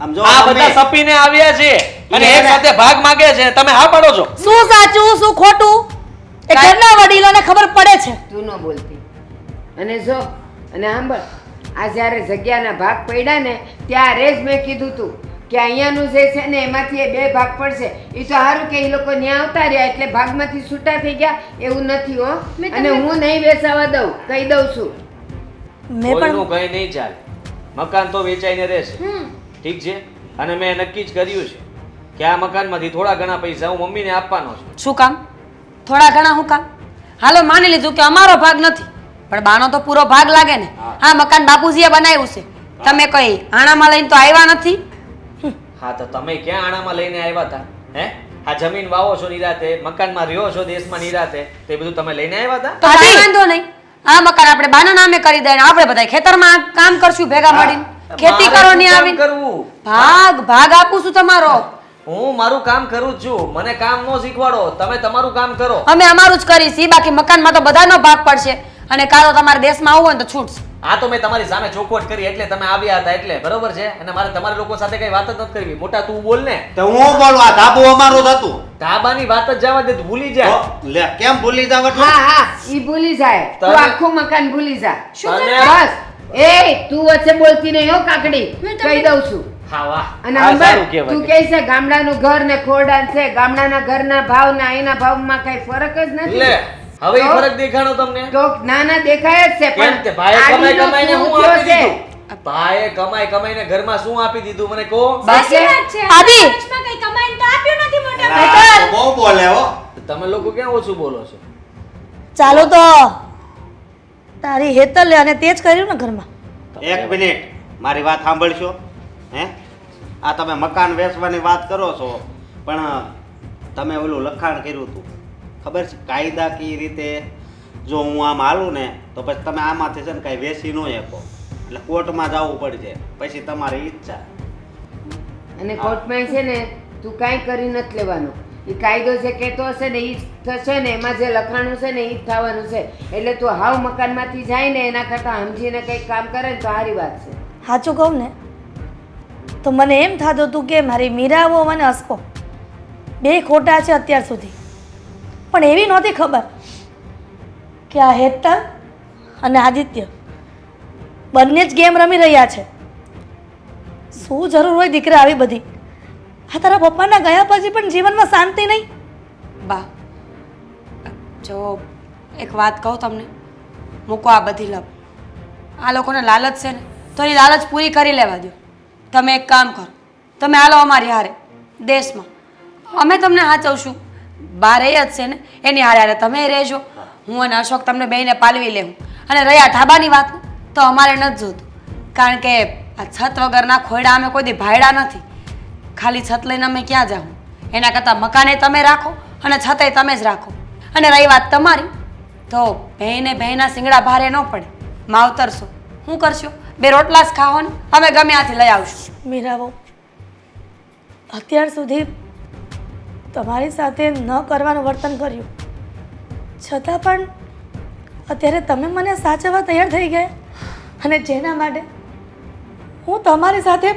આમ જો આ અમે- બધા સપીને આવ્યા છે અને એક સાથે ભાગ માંગે છે, તમે હા પાડો છો. શું સાચું શું ખોટું એ ઘરના વડીલોને ખબર પડે છે. તું ન બોલતી. અને જો અને સાંભળ, આ જ્યારે જગ્યાના ભાગ પડ્યા ને ત્યારે જ મેં કીધું તું કે અહીંયાનું જે છે ને એમાંથી એ 2 ભાગ પડશે. એ તો સારું કે એ લોકો ન્યા આવતા રહ્યા એટલે ભાગમાંથી છૂટા થઈ ગયા, એવું નથી હો. મેં અને તમને- હું નહીં બેસાવા દઉં, કહી દઉં છું. મેં પણ કોઈનું કઈ નહીં ચાલે. મકાન તો વેચાઈને રહેશે. હમ. ઠીક છે. અને મેં નક્કી જ કર્યું છે કે આ મકાનમાંથી થોડા ઘણા પૈસા હું મમ્મીને આપવાનો છું. શું કામ? થોડા ઘણા શું કામ? હાલો માની લીધું કે અમારો ભાગ નથી, પણ બાનો તો પૂરો ભાગ લાગે ને. હા, મકાન બાપુજીએ બનાવ્યું છે, તમે કઈ આણામાં લઈને તો આવ્યા નથી. હા તો તમે ક્યાં આણામાં લઈને આવ્યા હતા? હે? આ જમીન વાવો છો નિરાતે, મકાનમાં રહ્યો છો દેશમાં નિરાતે, તો એ બધું તમે લઈને આવ્યા હતા? તો કાંઈ વાંધો નહીં, આ મકાન આપણે બાના નામે કરી દઈએ ને આપણે બધા ખેતરમાં કામ કરશું ભેગા મળીને. ખેતી મારે કરો શું ને કામ આવીને કરવું? ભાગ આપું છું તમારો. હું મારું કામ કરું જ છું, મને કામ ન શીખવાડો, તમે તમારું કામ કરો. અમે અમારું જ કરીશી, બાકી મકાનમાં તો બધાનો ભાગ પડશે. અને કાં તો તમારે દેશમાં આવવું હોય ને તો છૂટશે. આ તો મેં તમારી સામે ચોખવટ કરી એટલે તમે આવ્યા હતા એટલે બરોબર છે. અને મારે તમારા લોકો સાથે કઈ વાત જ નથી કરવી. મોટા તું બોલ ને. તો હું બોલું આ ધાબુ અમારું જ હતું. ધાબાની વાત જ જવા દે, તું ભૂલી જા. તો લે કેમ ભૂલી જાવ એટલે? હા હા, ઈ ભૂલી જાય. તું તમે- આખું મકાન ભૂલી જા. તને- બસ. એ તું વચ્ચે બોલતી નહીં હો કાકડી, મેં તમને- કહી દઉં છું. હા વાહ, અને આ અંબર, સારું કહેવાય. તું કહે છે ગામડાનું ઘર ને ખોરડાન છે, ગામડાના ઘરના ભાવ ને અહીંના ભાવમાં કઈ ફરક જ લે નથી. હવે ઈ તો? ફરક દેખાણો તમને? તો નાના દેખાય જ છે કેમ તે ભાઈએ આદિનો કમાઈ કમાઈને શું હું થયો આપી છે? દીધું? ભાઈએ કમાઈ કમાઈને ઘરમાં શું આપી દીધું મને કહો? સાચી વાત છે. આદિ! વર્ષમાં કંઈ કમાઈને તો આપ્યું નથી મોટા આ ભાઈ. તો બહુ બોલે હો. તમે લોકો ક્યાં ઓછું બોલો છો? ચાલો તો તારી હેતલ લે અને તે જ કર્યું ને ઘરમાં. 1 મિનિટ મારી વાત સાંભળશો? હે આ તમે મકાન વેચવાની વાત કરો છો પણ તમે ઓલું લખાણ કર્યું હતું ખબર છે? કાયદાકીય રીતે જો હું આમ હાલું ને તો પછી તમે આમાંથી છે ને કાંઈ વેચી ન શકો, એટલે કોર્ટમાં જવું પડશે, પછી તમારી ઈચ્છા. અને કોર્ટમાં છે ને તું કાંઈ કરી નથી લેવાનું. એ કાયદો જે કહેતો હશે ને એ જ થશે ને, એમાં જે લખાણું છે ને એ જ થવાનું છે. એટલે તું હાવ મકાનમાંથી જાય ને એના કરતાં સમજીને કંઈક કામ કરે ને તો સારી વાત છે. સાચું કહું ને તો મને એમ થતું હતું કે મારી મીરાઓ મને હસકો 2 ખોટા છે અત્યાર સુધી, પણ એવી નહોતી ખબર કે આ હેતલ અને આદિત્ય બંને જ ગેમ રમી રહ્યા છે. શું જરૂર હોય દીકરા આવી બધી? આ તારા પપ્પાના ગયા પછી પણ જીવનમાં શાંતિ નહીં. બા, જો એક વાત કહું તમને, મૂકો આ બધી લપ. આ લોકોને લાલચ છે ને તો એની લાલચ પૂરી કરી લેવા દો. તમે એક કામ કરો, તમે હાલો અમારી હારે દેશમાં, અમે તમને સાચવશું. બાર એ જ છે ને એની હારે હારે તમે રહેજો, હું અને અશોક તમને બેયને પાલવી લેવું. અને રહ્યા ઢાબાની વાત તો અમારે નથી જોતું, કારણ કે આ છત વગરના ખોયડા અમે કોઈ દી ભાયડા નથી. ખાલી છત લઈને અમે ક્યાં જાઉં? એના કરતાં મકાને તમે રાખો અને છતે તમે જ રાખો. અને રહી વાત તમારી, તો બહેના શિંગડા ભારે ન પડે, માવતરશો શું કરશો? બે રોટલા જ ખાઓ ને, અમે ગમે ત્યાંથી લઈ આવશું. મીરાબો, અત્યાર સુધી તમારી સાથે ન કરવાનું વર્તન કર્યું, છતાં પણ અત્યારે તમે મને સાચવવા તૈયાર થઈ ગયા, અને જેના માટે હું તમારી સાથે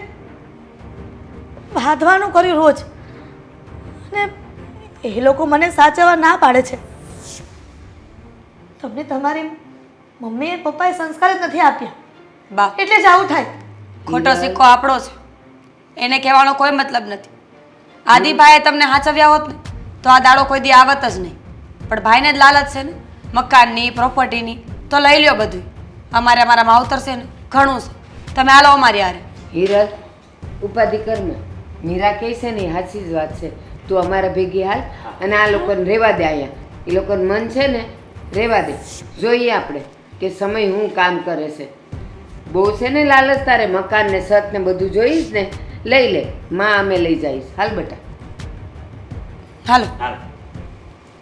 બાંધવાનું કર્યું રોજ, અને એ લોકો મને સાચવવા ના પાડે છે. તમને તમારી મમ્મીએ પપ્પાએ સંસ્કાર જ નથી આપ્યા, બા, એટલે જ આવું થાય. ખોટો સિક્કો આપણો છે, એને કહેવાનો કોઈ મતલબ નથી. આદિભાઈએ તમને હાચવ્યા હોત ને તો આ દાડો કોઈ દી આવત જ નહીં. પણ ભાઈને જ લાલચ છે ને મકાનની, પ્રોપર્ટીની, તો લઈ લ્યો બધું. અમારા માવતર છે ને ઘણું છે, તમે હાલો અમારી હારે. હિરલ, ઉપાધિ કરમાં મીરા કહે છે ને એ સાચી જ વાત છે. તું અમારા ભેગી હાલ અને આ લોકોને રહેવા દે અહીંયા. એ લોકોને મન છે ને રહેવા દે, જોઈએ આપણે કે સમય શું કામ કરે છે. બહુ છે ને લાલચ તારે, મકાન ને છત ને બધું જોઈશ ને લઈ લે. માં અમે લઈ જઈશ. હાલ બેટા હાલો. હાલ